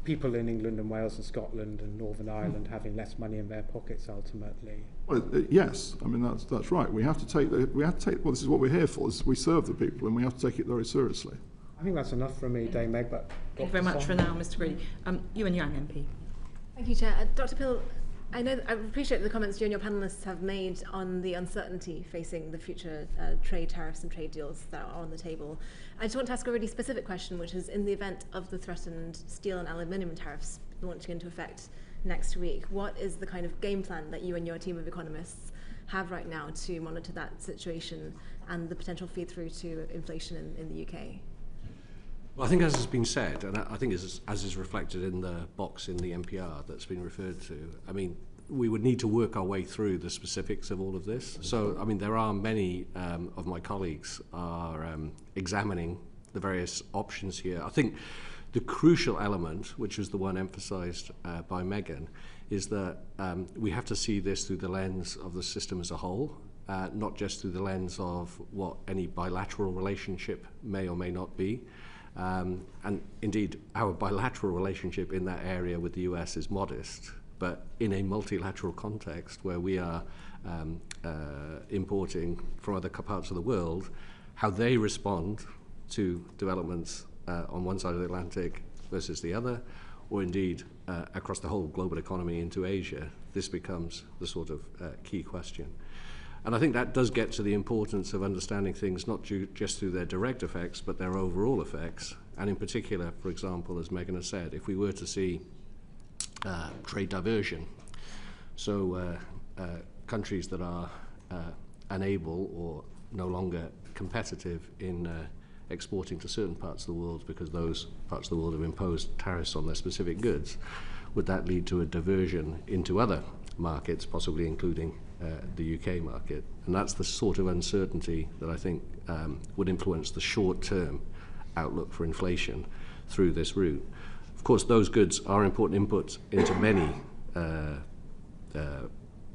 people in England and Wales and Scotland and Northern Ireland having less money in their pockets ultimately. Well, yes, I mean that's right. We have to take well, this is what we're here for. We serve the people, and we have to take it very seriously. I think that's enough from me, Dame Meg. But thank you very much for now, Mr. Greene. Ewan Yang MP. Thank you, Chair. Dr. Pill, I appreciate the comments you and your panellists have made on the uncertainty facing the future trade tariffs and trade deals that are on the table. I just want to ask a really specific question, which is, in the event of the threatened steel and aluminium tariffs launching into effect next week, what is the kind of game plan that you and your team of economists have right now to monitor that situation and the potential feed through to inflation in the UK? Well, I think as has been said, and I think as is reflected in the box in the NPR that's been referred to, I mean, we would need to work our way through the specifics of all of this. So, I mean, there are many of my colleagues are examining the various options here. I think the crucial element, which was the one emphasised by Megan, is that we have to see this through the lens of the system as a whole, not just through the lens of what any bilateral relationship may or may not be. And indeed, our bilateral relationship in that area with the US is modest, but in a multilateral context where we are importing from other parts of the world, how they respond to developments on one side of the Atlantic versus the other, or indeed across the whole global economy into Asia, this becomes the sort of key question. And I think that does get to the importance of understanding things not just through their direct effects, but their overall effects. And in particular, for example, as Megan has said, if we were to see trade diversion, so countries that are unable or no longer competitive in exporting to certain parts of the world because those parts of the world have imposed tariffs on their specific goods, would that lead to a diversion into other markets, possibly including the UK market. And that's the sort of uncertainty that I think would influence the short-term outlook for inflation through this route. Of course, those goods are important inputs into many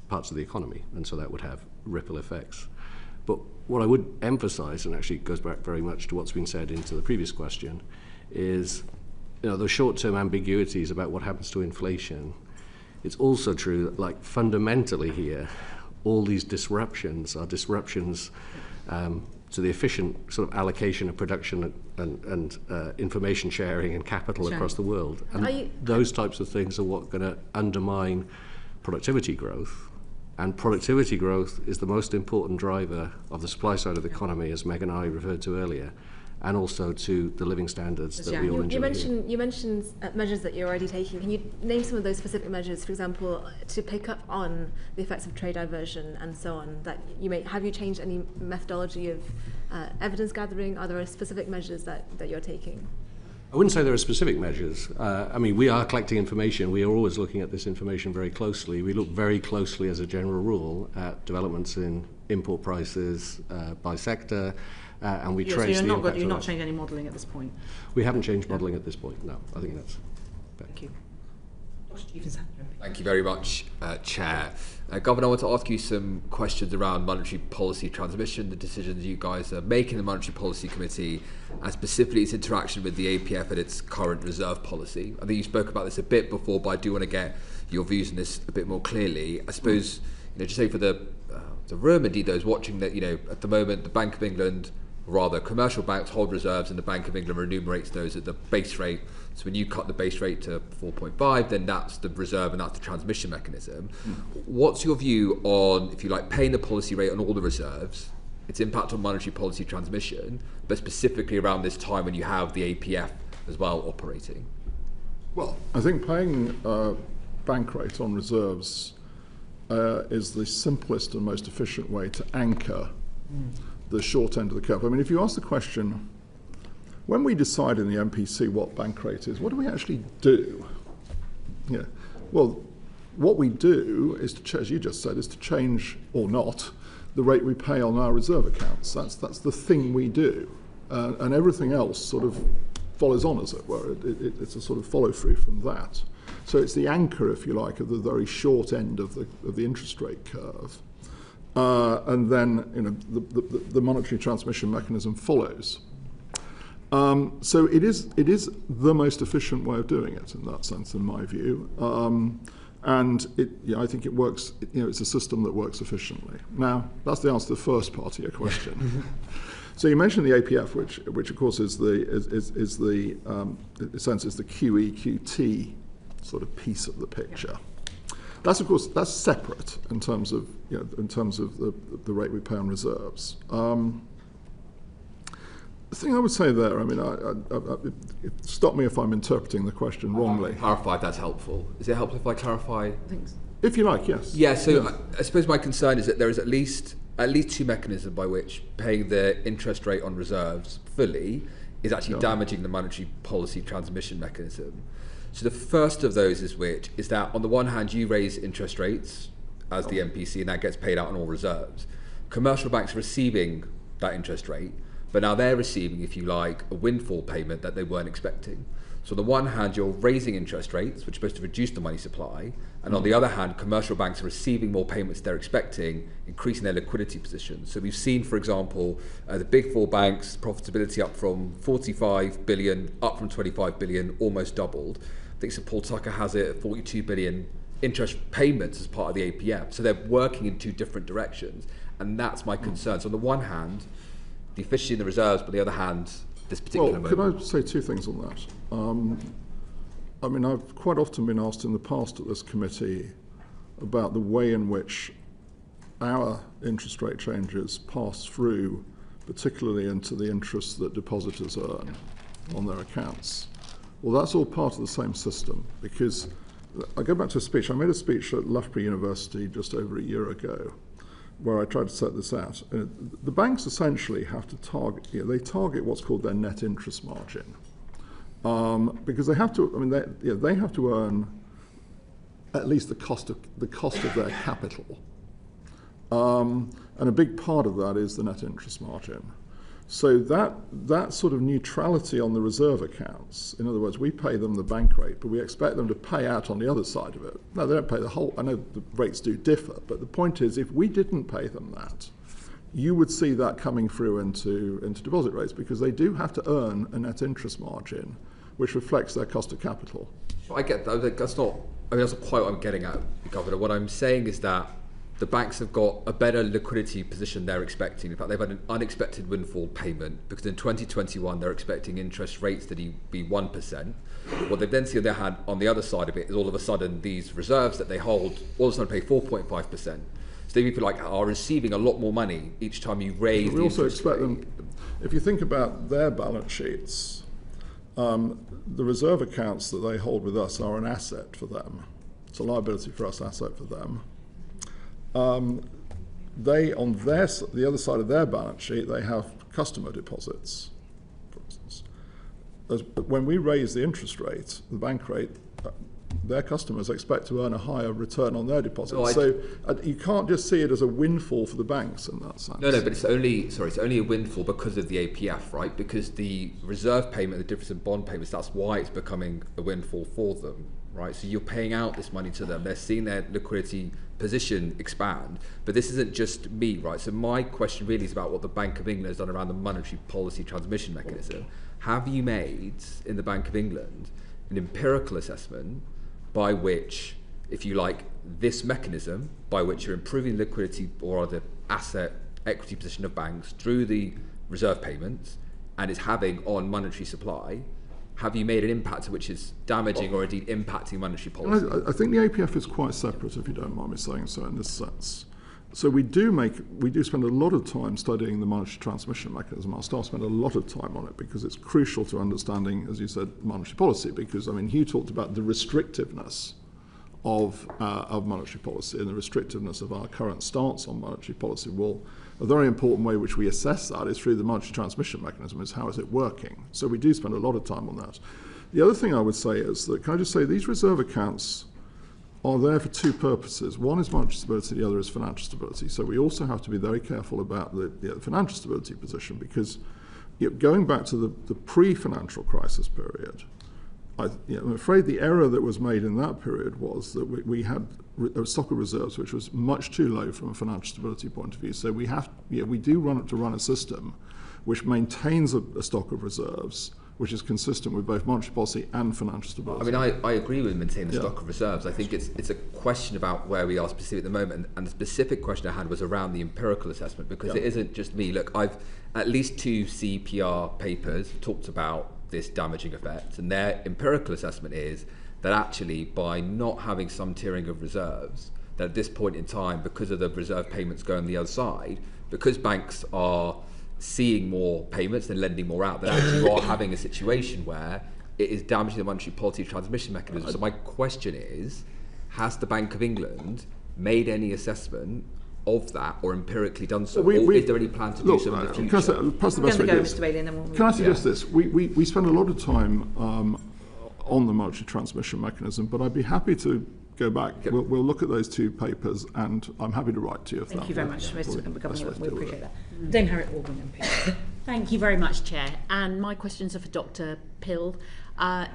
parts of the economy, and so that would have ripple effects. But what I would emphasize, and actually it goes back very much to what's been said into the previous question, is the short-term ambiguities about what happens to inflation. It's also true that, like, fundamentally here, all these disruptions are disruptions to the efficient sort of allocation of production and information sharing and capital across the world. And those types of things are what going to undermine productivity growth. And productivity growth is the most important driver of the supply side of the economy, as Meg and I referred to earlier, and also to the living standards that we all enjoy. You mentioned measures that you're already taking. Can you name some of those specific measures, for example, to pick up on the effects of trade diversion and so on? That have you changed any methodology of evidence gathering? Are there specific measures that you're taking? I wouldn't say there are specific measures. We are collecting information. We are always looking at this information very closely. We look very closely, as a general rule, at developments in import prices by sector, and we trace the impact. So you're not changing any modelling at this point? We haven't changed modelling at this point, no. I think that's fair. Thank you. Thank you very much, Chair. Governor, I want to ask you some questions around monetary policy transmission, the decisions you guys are making in the Monetary Policy Committee, and specifically its interaction with the APF and its current reserve policy. I think you spoke about this a bit before, but I do want to get your views on this a bit more clearly. I suppose, just say for the room, indeed those watching, that at the moment the Bank of England, rather commercial banks hold reserves, and the Bank of England remunerates those at the base rate. So when you cut the base rate to 4.5, then that's the reserve and that's the transmission mechanism. What's your view on, if you like, paying the policy rate on all the reserves, its impact on monetary policy transmission, but specifically around this time when you have the APF as well operating? Well, I think paying bank rate on reserves is the simplest and most efficient way to anchor the short end of the curve. If you ask the question, when we decide in the MPC what bank rate is, what do we actually do? Well, what we do is to, as you just said, is to change or not the rate we pay on our reserve accounts. That's the thing we do, and everything else sort of follows on, as it were. It's a sort of follow through from that. So it's the anchor, if you like, of the very short end of the interest rate curve. And then the monetary transmission mechanism follows. So it is the most efficient way of doing it in that sense, in my view. And I think it works. It's a system that works efficiently. Now, that's the answer to the first part of your question. So you mentioned the APF, which of course is the in a sense is the QE/QT sort of piece of the picture. That's of course separate in terms of the rate we pay on reserves. The thing I would say there, stop me if I'm interpreting the question wrongly. Clarify, that's helpful. Is it helpful if I clarify? If you like, yes. Yeah, so I suppose my concern is that there is at least two mechanisms by which paying the interest rate on reserves fully is actually damaging the monetary policy transmission mechanism. So the first of those is that on the one hand you raise interest rates as the MPC and that gets paid out on all reserves. Commercial banks are receiving that interest rate, but now they're receiving, if you like, a windfall payment that they weren't expecting. So on the one hand, you're raising interest rates, which are supposed to reduce the money supply, and on the other hand, commercial banks are receiving more payments they're expecting, increasing their liquidity position. So we've seen, for example, the big four banks' profitability up from 45 billion, up from 25 billion, almost doubled. I think Sir Paul Tucker has it at 42 billion interest payments as part of the APF. So they're working in two different directions, and that's my concern. So on the one hand, the efficiency in the reserves, but on the other hand, this particular moment. Could I say two things on that? I've quite often been asked in the past at this committee about the way in which our interest rate changes pass through, particularly into the interest that depositors earn on their accounts. Well, that's all part of the same system, because I go back to a speech. I made a speech at Loughborough University just over a year ago, where I tried to set this out. The banks essentially have to target, they target what's called their net interest margin, because they have to. They have to earn at least the cost of their capital. And a big part of that is the net interest margin. So that sort of neutrality on the reserve accounts, in other words, we pay them the bank rate, but we expect them to pay out on the other side of it. No, they don't pay the whole. I know the rates do differ, but the point is, if we didn't pay them that, you would see that coming through into deposit rates, because they do have to earn a net interest margin, which reflects their cost of capital. I get that. That's not quite what I'm getting at, Governor. What I'm saying is that the banks have got a better liquidity position they're expecting. In fact, they've had an unexpected windfall payment, because in 2021 they're expecting interest rates to be 1%. What they've then seen on the other side of it is all of a sudden these reserves that they hold all of a sudden pay 4.5%. So they, if you like, are receiving a lot more money each time you raise. We also expect them, if you think about their balance sheets, the reserve accounts that they hold with us are an asset for them. It's a liability for us, asset for them. They, on the other side of their balance sheet, they have customer deposits, for instance. When we raise the interest rate, the bank rate, their customers expect to earn a higher return on their deposits. So you can't just see it as a windfall for the banks in that sense. No, but it's only a windfall because of the APF, right? Because the reserve payment, the difference in bond payments, that's why it's becoming a windfall for them, right? So you're paying out this money to them. They're seeing their liquidity position expand, but this isn't just me, right? So my question really is about what the Bank of England has done around the monetary policy transmission mechanism. Have you made, in the Bank of England, an empirical assessment by which, if you like, this mechanism by which you're improving liquidity or the asset equity position of banks through the reserve payments and it's having on monetary supply, have you made an impact which is damaging or indeed impacting monetary policy? I think the APF is quite separate, if you don't mind me saying so, in this sense. So we do spend a lot of time studying the monetary transmission mechanism. Our staff spend a lot of time on it because it's crucial to understanding, as you said, monetary policy. Because, I mean, Hugh talked about the restrictiveness of monetary policy and the restrictiveness of our current stance on monetary policy. Well, a very important way which we assess that is through the monetary transmission mechanism, is how is it working. So we do spend a lot of time on that. The other thing I would say is that, can I just say, these reserve accounts are there for two purposes. One is monetary stability, the other is financial stability. So we also have to be very careful about the financial stability position, because going back to the pre-financial crisis period, I'm afraid the error that was made in that period was that we had a stock of reserves which was much too low from a financial stability point of view. So we do run a system which maintains a stock of reserves which is consistent with both monetary policy and financial stability. I mean, I agree with maintaining the stock of reserves. I think it's a question about where we are specifically at the moment, and the specific question I had was around the empirical assessment, because it isn't just me. Look, I've at least 2 CPR papers talked about this damaging effect, and their empirical assessment is that actually by not having some tiering of reserves, that at this point in time, because of the reserve payments going the other side, because banks are seeing more payments and lending more out, that actually you are having a situation where it is damaging the monetary policy transmission mechanism. So my question is, has the Bank of England made any assessment of that or empirically done so? Or is there any plan to do so in the future? Can I suggest this? We spend a lot of time on the monetary transmission mechanism, but I'd be happy to go back. We'll look at those 2 papers, and I'm happy to write to you. Thank you very much, Mr. Governor. We appreciate that. Dame Harriet Walden, MP. Thank you very much, Chair. And my questions are for Dr. Pill.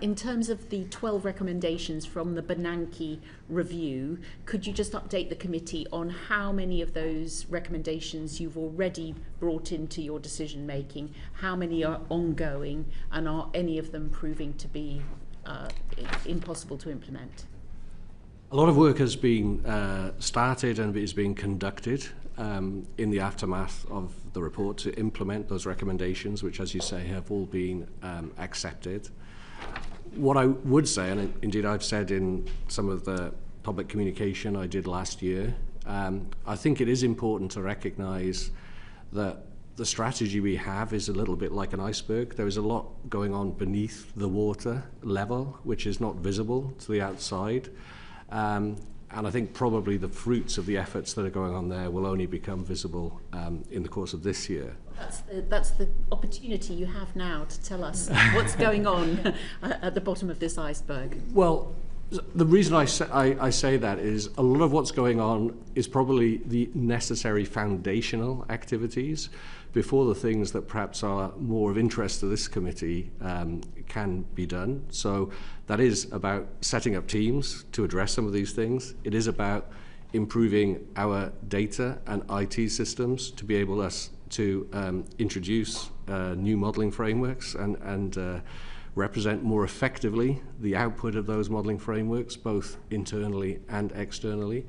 In terms of the 12 recommendations from the Bernanke review, could you just update the committee on how many of those recommendations you've already brought into your decision making, how many are ongoing, and are any of them proving to be impossible to implement? A lot of work has been started and is being conducted in the aftermath of the report to implement those recommendations, which, as you say, have all been accepted. What I would say, and indeed I've said in some of the public communication I did last year, I think it is important to recognise that the strategy we have is a little bit like an iceberg. There is a lot going on beneath the water level, which is not visible to the outside. And I think probably the fruits of the efforts that are going on there will only become visible in the course of this year. That's the opportunity you have now to tell us what's going on at the bottom of this iceberg. Well, The reason I say that is a lot of what's going on is probably the necessary foundational activities before the things that perhaps are more of interest to this committee can be done. So that is about setting up teams to address some of these things. It is about improving our data and IT systems to be able to introduce new modelling frameworks and represent more effectively the output of those modelling frameworks, both internally and externally.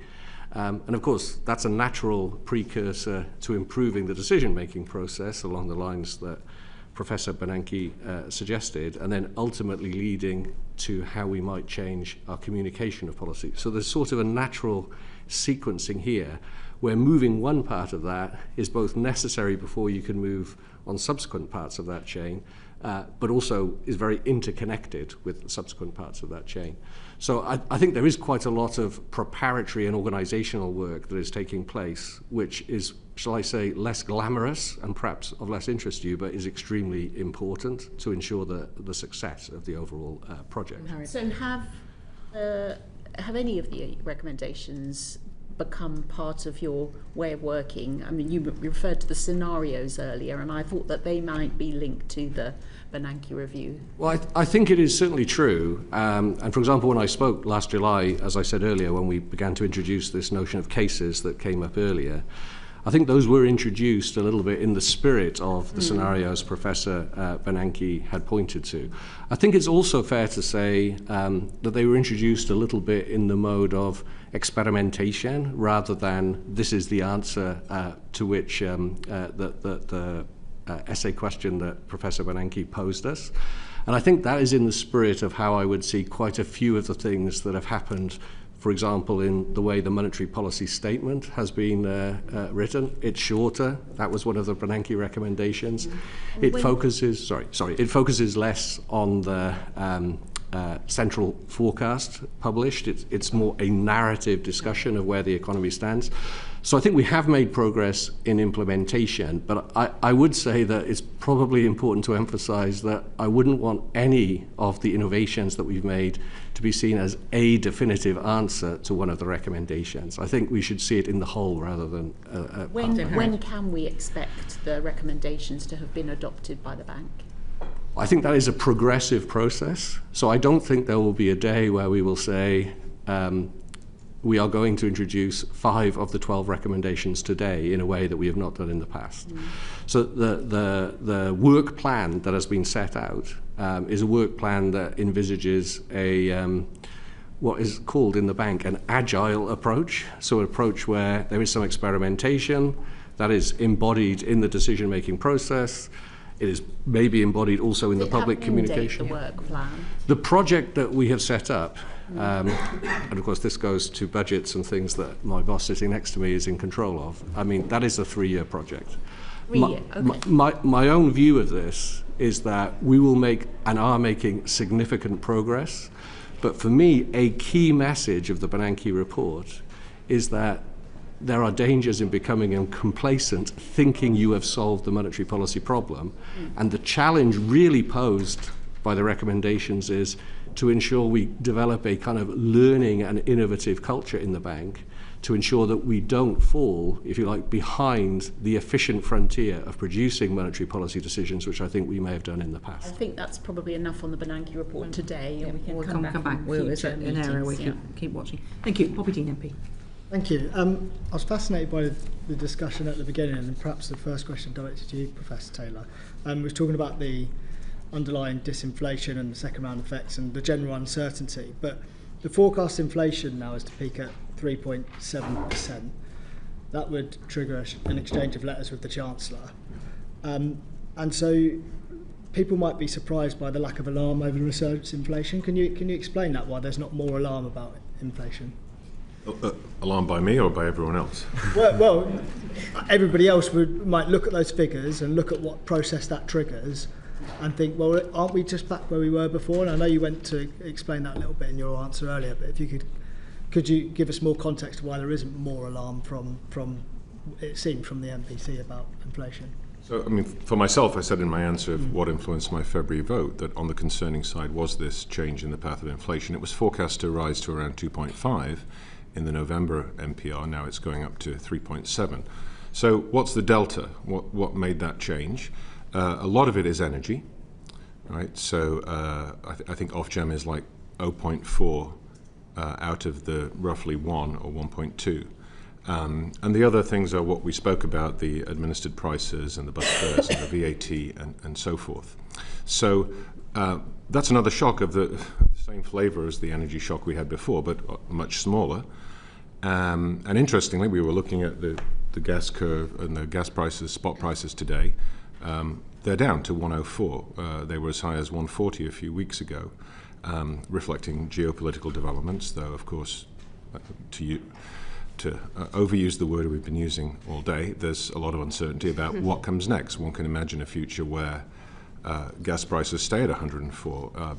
And of course, that's a natural precursor to improving the decision-making process along the lines that Professor Bernanke suggested, and then ultimately leading to how we might change our communication of policy. So there's sort of a natural sequencing here, where moving one part of that is both necessary before you can move on subsequent parts of that chain, but also is very interconnected with subsequent parts of that chain. So I think there is quite a lot of preparatory and organizational work that is taking place, which is, shall I say, less glamorous and perhaps of less interest to you, but is extremely important to ensure the success of the overall project. So have any of the recommendations become part of your way of working? I mean, you referred to the scenarios earlier, and I thought that they might be linked to the Bernanke review. Well, I think it is certainly true. And for example, when I spoke last July, as I said earlier, when we began to introduce this notion of cases that came up earlier, I think those were introduced a little bit in the spirit of the scenarios Professor Bernanke had pointed to. I think it's also fair to say that they were introduced a little bit in the mode of experimentation rather than this is the answer to which the essay question that Professor Bernanke posed us. And I think that is in the spirit of how I would see quite a few of the things that have happened, for example, in the way the monetary policy statement has been written. It's shorter. That was one of the Bernanke recommendations. It focuses less on the central forecast published. It's more a narrative discussion of where the economy stands. So I think we have made progress in implementation, but I would say that it's probably important to emphasize that I wouldn't want any of the innovations that we've made to be seen as a definitive answer to one of the recommendations. I think we should see it in the whole rather than when can we expect the recommendations to have been adopted by the bank? I think that is a progressive process. So I don't think there will be a day where we will say we are going to introduce 5 of the 12 recommendations today in a way that we have not done in the past. So the work plan that has been set out is a work plan that envisages what is called in the bank an agile approach. So an approach where there is some experimentation that is embodied in the decision-making process. It is maybe embodied also in the public communication. The work plan. The project that we have set up, and of course this goes to budgets and things that my boss sitting next to me is in control of. I mean, that is a 3-year project. My own view of this is that we will make and are making significant progress. But for me, a key message of the Bernanke report is that there are dangers in becoming complacent, thinking you have solved the monetary policy problem. And the challenge really posed by the recommendations is to ensure we develop a kind of learning and innovative culture in the bank to ensure that we don't fall, if you like, behind the efficient frontier of producing monetary policy decisions, which I think we may have done in the past. I think that's probably enough on the Bernanke report today, and we can we'll come back. It's an area we can keep watching. Thank you. Bobby Dean MP. Thank you. I was fascinated by the discussion at the beginning, and perhaps the first question directed to you, Professor Taylor. We were talking about the underlying disinflation and the second round effects and the general uncertainty, but the forecast inflation now is to peak at 3.7%. That would trigger an exchange of letters with the Chancellor. And so people might be surprised by the lack of alarm over the resurgence inflation. Can you explain that, why there's not more alarm about inflation? Alarmed by me or by everyone else? Well, everybody else might look at those figures and look at what process that triggers and think, well, aren't we just back where we were before? And I know you went to explain that a little bit in your answer earlier, but if you could you give us more context why there isn't more alarm from it seemed from the MPC about inflation? So, I mean, for myself, I said in my answer of what influenced my February vote that on the concerning side was this change in the path of inflation. It was forecast to rise to around 2.5 in the November MPR. Now it's going up to 3.7. So what's the delta? What made that change? A lot of it is energy, right? So I think Ofgem is like 0.4 out of the roughly 1 or 1.2. And the other things are what we spoke about, the administered prices and the bus fares and the VAT and so forth. So that's another shock of the same flavor as the energy shock we had before, but much smaller. And interestingly, we were looking at the gas curve and the gas prices, spot prices today. They're down to 104. They were as high as 140 a few weeks ago, reflecting geopolitical developments, though, of course, to overuse the word we've been using all day, there's a lot of uncertainty about what comes next. One can imagine a future where gas prices stay at 104.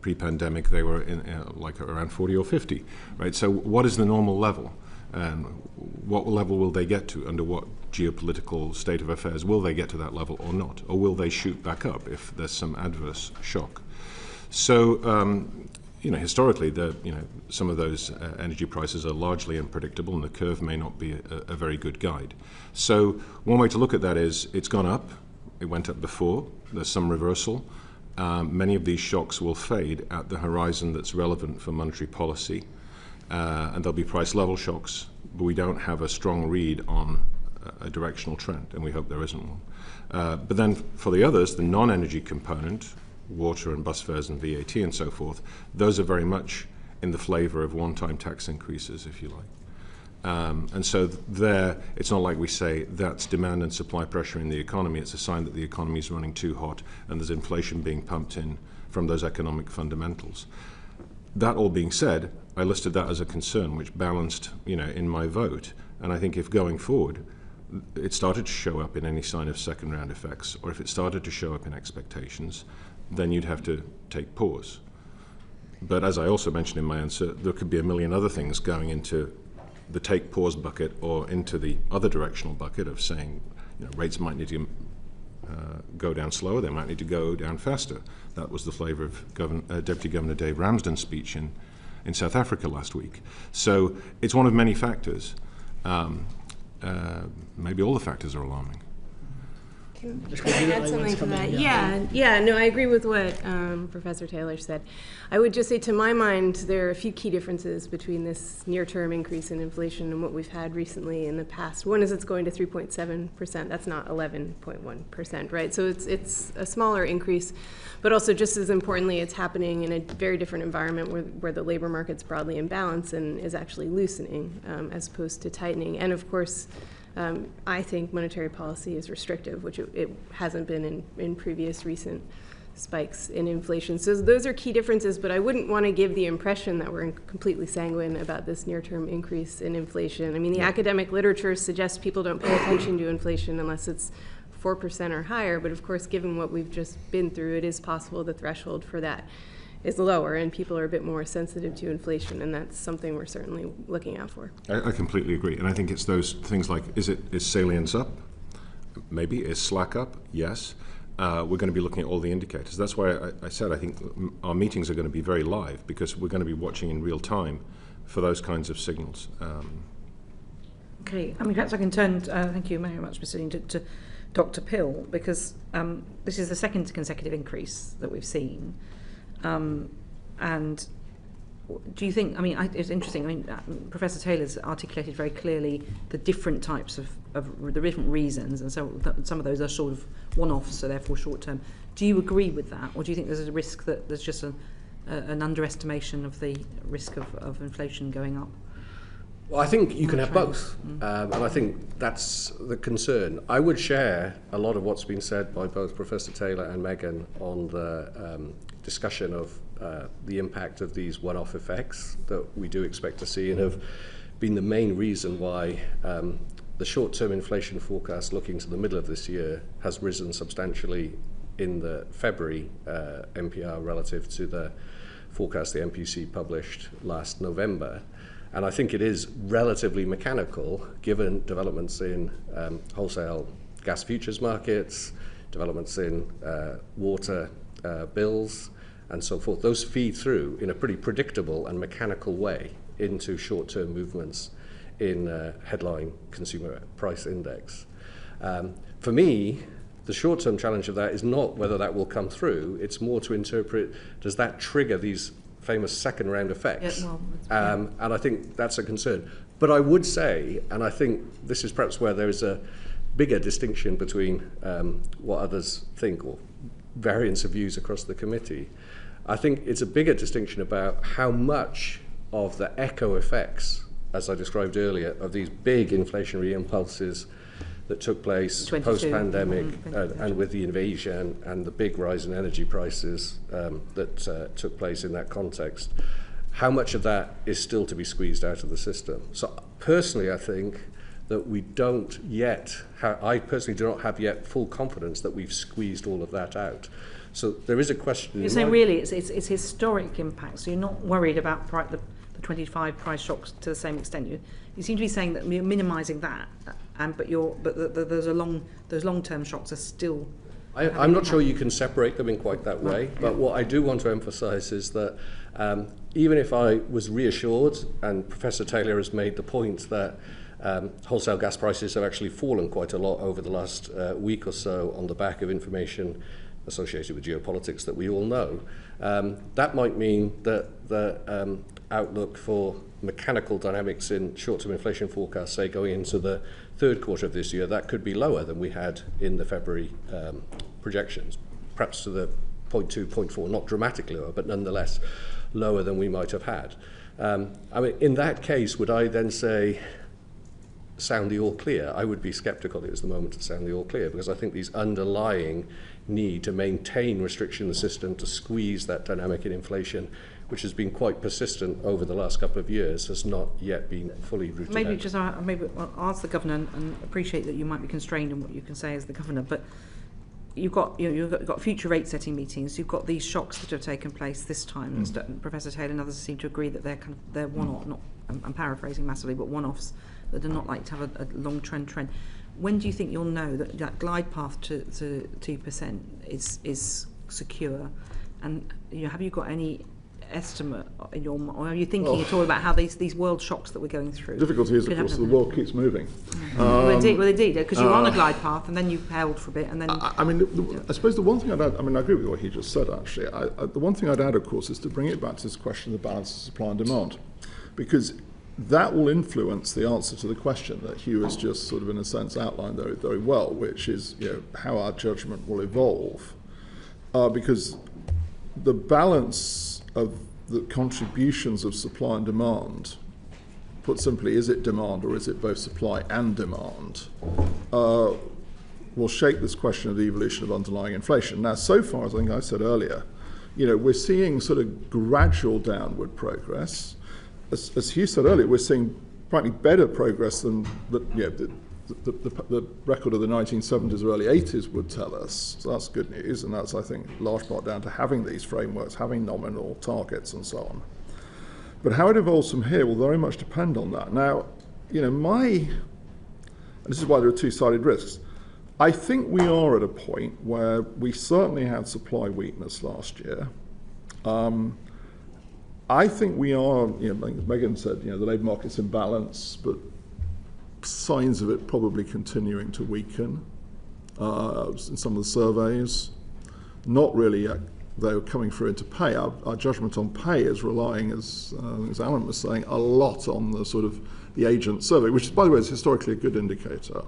Pre-pandemic, they were in like around 40 or 50, right? So what is the normal level? And what level will they get to? Under what geopolitical state of affairs will they get to that level or not? Or will they shoot back up if there's some adverse shock? So, historically, some of those energy prices are largely unpredictable, and the curve may not be a very good guide. So one way to look at that is it's gone up. It went up before. There's some reversal. Many of these shocks will fade at the horizon that's relevant for monetary policy, and there'll be price level shocks, but we don't have a strong read on a directional trend, and we hope there isn't one. But then for the others, the non-energy component, water and bus fares and VAT and so forth, those are very much in the flavor of one-time tax increases, if you like. And so there, it's not like we say that's demand and supply pressure in the economy. It's a sign that the economy is running too hot and there's inflation being pumped in from those economic fundamentals. That all being said, I listed that as a concern, which balanced, in my vote. And I think if going forward, it started to show up in any sign of second round effects, or if it started to show up in expectations, then you'd have to take pause. But as I also mentioned in my answer, there could be a million other things going into the take pause bucket or into the other directional bucket of saying, rates might need to go down slower, they might need to go down faster. That was the flavor of Deputy Governor Dave Ramsden's speech in South Africa last week. So it's one of many factors. Maybe all the factors are alarming. Can I add something to that? No, I agree with what Professor Taylor said. I would just say, to my mind, there are a few key differences between this near-term increase in inflation and what we've had recently in the past. One is it's going to 3.7%. That's not 11.1%, right? So it's a smaller increase, but also just as importantly, it's happening in a very different environment where the labor market's broadly in balance and is actually loosening as opposed to tightening. And of course, I think monetary policy is restrictive, which it hasn't been in previous recent spikes in inflation. So those are key differences, but I wouldn't want to give the impression that we're completely sanguine about this near-term increase in inflation. I mean, the academic literature suggests people don't pay attention to inflation unless it's 4% or higher, but of course, given what we've just been through, it is possible the threshold for that is lower and people are a bit more sensitive to inflation, and that's something we're certainly looking out for. I completely agree, and I think it's those things like, is salience up? Maybe. Is slack up? Yes. We're going to be looking at all the indicators. That's why I said I think our meetings are going to be very live, because we're going to be watching in real time for those kinds of signals. Okay, perhaps I can turn, thank you very much, Mr. Dean, to Dr. Pill, because this is the second consecutive increase that we've seen. And do you think, it's interesting, Professor Taylor's articulated very clearly the different types of the different reasons, and so some of those are sort of one-offs, so therefore short-term. Do you agree with that, or do you think there's a risk that there's just an underestimation of the risk of inflation going up? Well, I think you can have both, and I think that's the concern. I would share a lot of what's been said by both Professor Taylor and Megan on the discussion of the impact of these one-off effects that we do expect to see and have been the main reason why the short-term inflation forecast looking to the middle of this year has risen substantially in the February MPR relative to the forecast the MPC published last November. And I think it is relatively mechanical, given developments in wholesale gas futures markets, developments in water bills, and so forth. Those feed through in a pretty predictable and mechanical way into short-term movements in headline consumer price index. For me, the short-term challenge of that is not whether that will come through, it's more to interpret, does that trigger these famous second-round effects? And I think that's a concern. But I would say, and I think this is perhaps where there is a bigger distinction between what others think, or variance of views across the committee, I think it's a bigger distinction about how much of the echo effects, as I described earlier, of these big inflationary impulses that took place post-pandemic and with the invasion and the big rise in energy prices that took place in that context, how much of that is still to be squeezed out of the system? So personally, I think that we don't yet, I personally do not have yet full confidence that we've squeezed all of that out. So there is a question. You're saying really it's historic impact, so you're not worried about the 25 price shocks to the same extent. You seem to be saying that you're minimising that, but those long-term shocks are still. I'm not sure you can separate them in quite that way, but what I do want to emphasise is that even if I was reassured, and Professor Taylor has made the point that wholesale gas prices have actually fallen quite a lot over the last week or so on the back of information associated with geopolitics that we all know, that might mean that the outlook for mechanical dynamics in short-term inflation forecasts, say going into the third quarter of this year, that could be lower than we had in the February projections, perhaps to the 0.2, 0.4, not dramatically lower, but nonetheless lower than we might have had. I mean, in that case, would I then say sound the all clear? I would be sceptical it was the moment to sound the all clear, because I think these underlying need to maintain restriction in the system to squeeze that dynamic in inflation, which has been quite persistent over the last couple of years, has not yet been fully rooted maybe out. Just maybe I'll ask the governor, and appreciate that you might be constrained in what you can say as the governor, but you've got future rate setting meetings. You've got these shocks that have taken place this time. Professor Taylor and others seem to agree that they're one-off. Not, I'm paraphrasing massively, but one-offs that are not like to have a long trend. When do you think you'll know that that glide path to 2% is secure? And have you got any estimate in your, or are you thinking at all about how these world shocks that we're going through? Difficulty is, of course, the world keeps moving. Well, indeed, because you're on a glide path and then you held for a bit, and then. I suppose the one thing I'd add, I agree with what he just said. Actually, the one thing I'd add, of course, is to bring it back to this question of the balance of supply and demand, because that will influence the answer to the question that Hugh has just sort of, in a sense, outlined very, very well, which is how our judgment will evolve, because the balance of the contributions of supply and demand, put simply, is it demand or is it both supply and demand, will shape this question of the evolution of underlying inflation. Now, so far, as I think I said earlier, we're seeing sort of gradual downward progress. As Hugh said earlier, we're seeing frankly better progress than the record of the 1970s or early 80s would tell us. So that's good news, and that's, I think, large part down to having these frameworks, having nominal targets and so on. But how it evolves from here will very much depend on that. Now, and this is why there are two-sided risks. I think we are at a point where we certainly had supply weakness last year. I think we are, like Megan said, the labour market's in balance, but signs of it probably continuing to weaken in some of the surveys. Not really yet, though, coming through into pay. Our judgment on pay is relying, as Alan was saying, a lot on the sort of the agent survey, which, by the way, is historically a good indicator.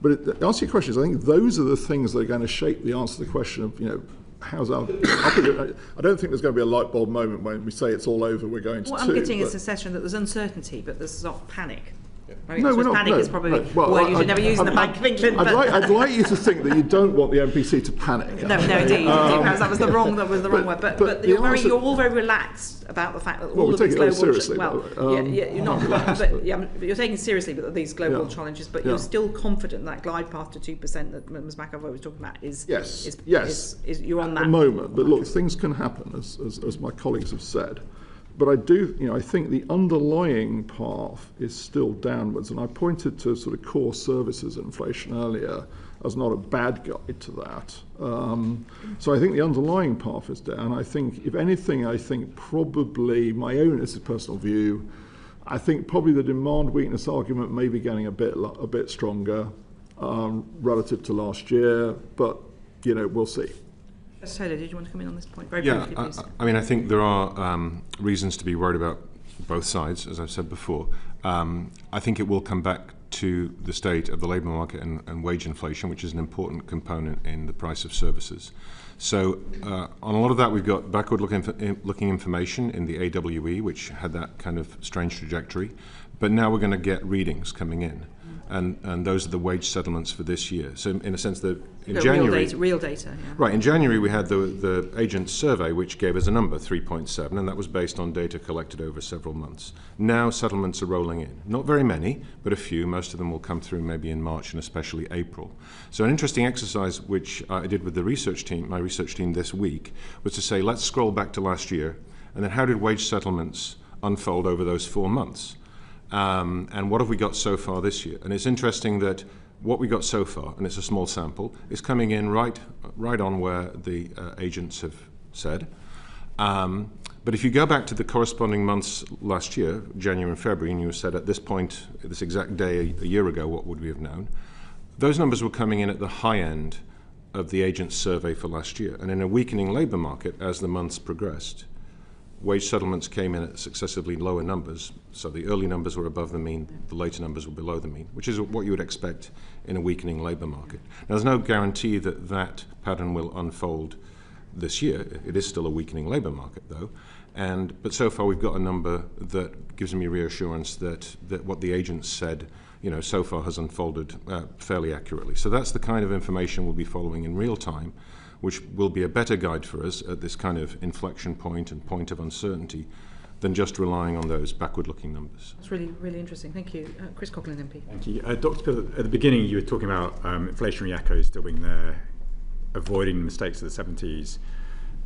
But to answer your questions, I think those are the things that are going to shape the answer to the question of, how's our... I don't think there's going to be a light bulb moment when we say it's all over, we're going to What I'm getting is a session that there's uncertainty, but there's not panic. I mean, no, we're not. Panic is probably a word you should never use in the Bank of England. I'd like you to think that you don't want the MPC to panic. No, indeed. Perhaps that was the wrong word. But you're all very relaxed about the fact that all of these global seriously. You're not. But you're taking seriously these global challenges. But you're still confident that glide path to 2% that Ms. McAvoy was talking about is yes. You're on that at the moment. But look, things can happen, as my colleagues have said. But I do, I think the underlying path is still downwards. And I pointed to sort of core services inflation earlier as not a bad guide to that. So I think the underlying path is down. I think, if anything, I think probably this is personal view, I think probably the demand weakness argument may be getting a bit stronger relative to last year, but we'll see. Taylor, did you want to come in on this point? Very yeah, briefly, please. I mean, I think there are reasons to be worried about both sides, as I've said before. I think it will come back to the state of the labour market and wage inflation, which is an important component in the price of services. So on a lot of that, we've got backward-looking information in the AWE, which had that kind of strange trajectory. But now we're going to get readings coming in. And those are the wage settlements for this year. So in a sense, in January, real data. Yeah. Right, in January we had the agent survey, which gave us a number, 3.7, and that was based on data collected over several months. Now settlements are rolling in. Not very many, but a few. Most of them will come through maybe in March and especially April. So an interesting exercise which I did with my research team this week, was to say, let's scroll back to last year, and then how did wage settlements unfold over those 4 months? And what have we got so far this year? And it's interesting that what we got so far, and it's a small sample, is coming in right on where the agents have said. But if you go back to the corresponding months last year, January and February, and you said at this point, this exact day a year ago, what would we have known? Those numbers were coming in at the high end of the agent's survey for last year. And in a weakening labour market, as the months progressed, wage settlements came in at successively lower numbers. So the early numbers were above the mean, the later numbers were below the mean, which is what you would expect in a weakening labour market. Now, there's no guarantee that that pattern will unfold this year. It is still a weakening labour market, though. But so far, we've got a number that gives me reassurance that what the agents said, so far has unfolded fairly accurately. So that's the kind of information we'll be following in real time, which will be a better guide for us at this kind of inflection point and point of uncertainty than just relying on those backward-looking numbers. That's really, really interesting. Thank you. Chris Coughlin, MP. Thank you. Dr. Pill, at the beginning you were talking about inflationary echoes still being there, avoiding the mistakes of the 70s,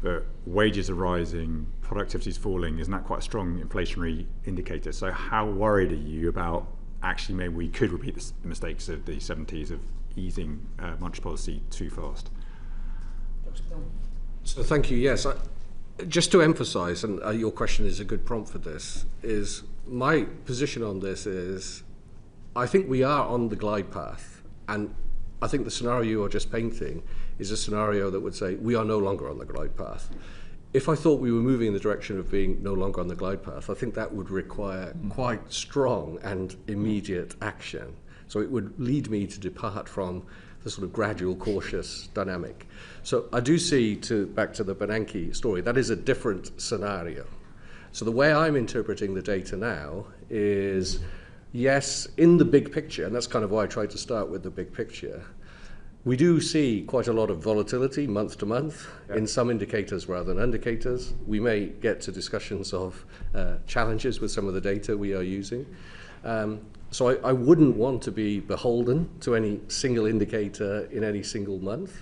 but wages are rising, productivity is falling. Isn't that quite a strong inflationary indicator? So how worried are you about actually maybe we could repeat the mistakes of the 70s of easing monetary policy too fast? So thank you. Yes, just to emphasise, and your question is a good prompt for this, is my position on this is I think we are on the glide path, and I think the scenario you are just painting is a scenario that would say we are no longer on the glide path. If I thought we were moving in the direction of being no longer on the glide path, I think that would require quite strong and immediate action. So it would lead me to depart from the sort of gradual, cautious dynamic. So I do see, back to the Bernanke story, that is a different scenario. So the way I'm interpreting the data now is, yes, in the big picture, and that's kind of why I tried to start with the big picture, we do see quite a lot of volatility month to month in some indicators rather than indicators. We may get to discussions of challenges with some of the data we are using. So I wouldn't want to be beholden to any single indicator in any single month.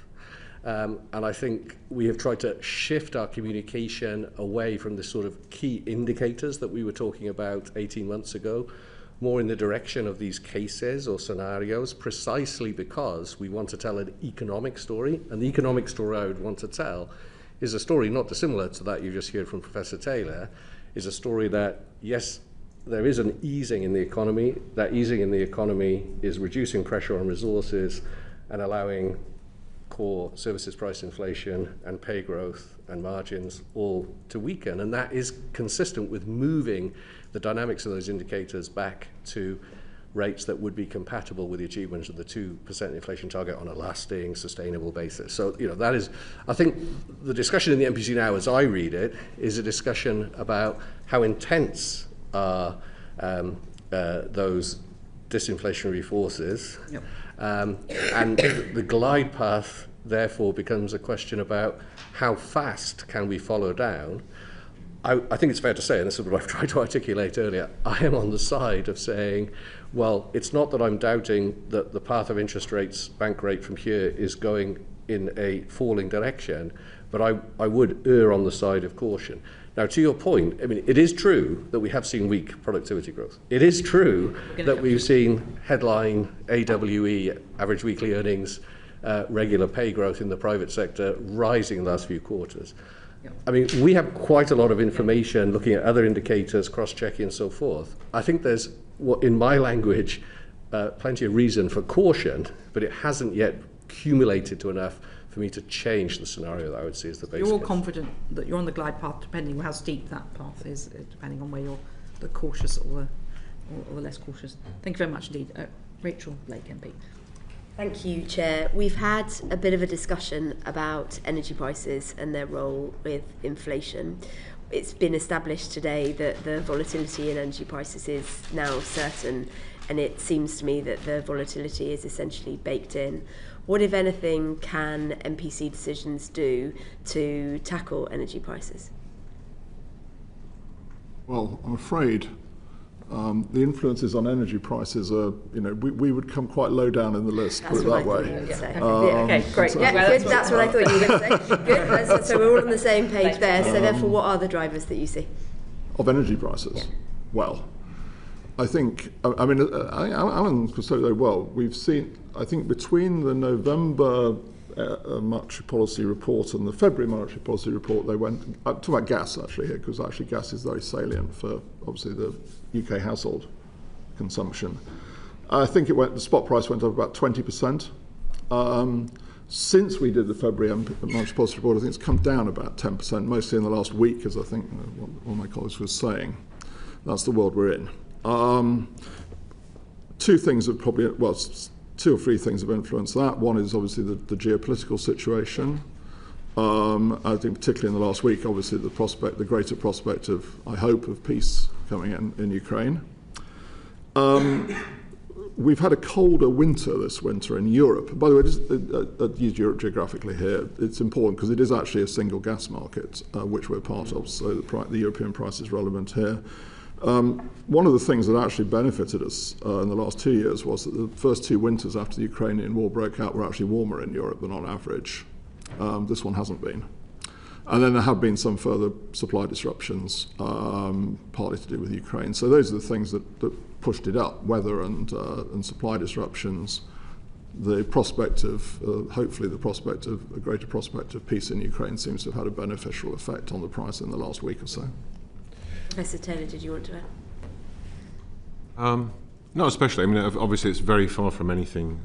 And I think we have tried to shift our communication away from the sort of key indicators that we were talking about 18 months ago, more in the direction of these cases or scenarios, precisely because we want to tell an economic story. And the economic story I would want to tell is a story not dissimilar to that you just heard from Professor Taylor, is a story that, yes, there is an easing in the economy. That easing in the economy is reducing pressure on resources and allowing core services price inflation and pay growth and margins all to weaken. And that is consistent with moving the dynamics of those indicators back to rates that would be compatible with the achievement of the 2% inflation target on a lasting, sustainable basis. So, that is, I think the discussion in the MPC now, as I read it, is a discussion about how intense are those disinflationary forces. Yep. And the glide path, therefore, becomes a question about how fast can we follow down. I think it's fair to say, and this is what I've tried to articulate earlier, I am on the side of saying, well, it's not that I'm doubting that the path of interest rates, bank rate from here is going in a falling direction, but I would err on the side of caution. Now, to your point, I mean, it is true that we have seen weak productivity growth. It is true that we've seen headline AWE, average weekly earnings, regular pay growth in the private sector rising in the last few quarters. I mean, we have quite a lot of information looking at other indicators, cross-checking and so forth. I think there's, in my language, plenty of reason for caution, but it hasn't yet accumulated to enough for me to change the scenario that I would see as the base You're all case. confident that you're on the glide path, depending on how steep that path is, depending on where you're the cautious or the less cautious. Thank you very much indeed. Rachel Blake, MP. Thank you, Chair. We've had a bit of a discussion about energy prices and their role with inflation. It's been established today that the volatility in energy prices is now certain, and it seems to me that the volatility is essentially baked in. What, if anything, can MPC decisions do to tackle energy prices? Well, I'm afraid the influences on energy prices are, we would come quite low down in the list, That's put it that way. Okay, great. Yeah, good. That's what I thought you were going to say. Good. So we're all on the same page there. So therefore, what are the drivers that you see? Of energy prices? Yeah. Well, I think, Alan could say very well. We've seen, I think, between the November monetary policy report and the February monetary policy report, they went, talking about gas actually here, because actually gas is very salient for obviously the UK household consumption. I think the spot price went up about 20%. Since we did the February monetary policy report, I think it's come down about 10%, mostly in the last week, as I think one of my colleagues was saying. That's the world we're in. Two things have probably, well, two or three things have influenced that. One is obviously the geopolitical situation. I think particularly in the last week, obviously the greater prospect of, I hope, of peace coming in Ukraine. We've had a colder winter this winter in Europe. By the way, I use Europe geographically here. It's important because it is actually a single gas market, which we're part of, so the European price is relevant here. One of the things that actually benefited us in the last 2 years was that the first two winters after the Ukrainian war broke out were actually warmer in Europe than on average. This one hasn't been. And then there have been some further supply disruptions, partly to do with Ukraine. So those are the things that pushed it up, weather and supply disruptions. The prospect of, hopefully a greater prospect of peace in Ukraine seems to have had a beneficial effect on the price in the last week or so. Professor Taylor, did you want to add? No, especially. I mean, obviously, it's very far from anything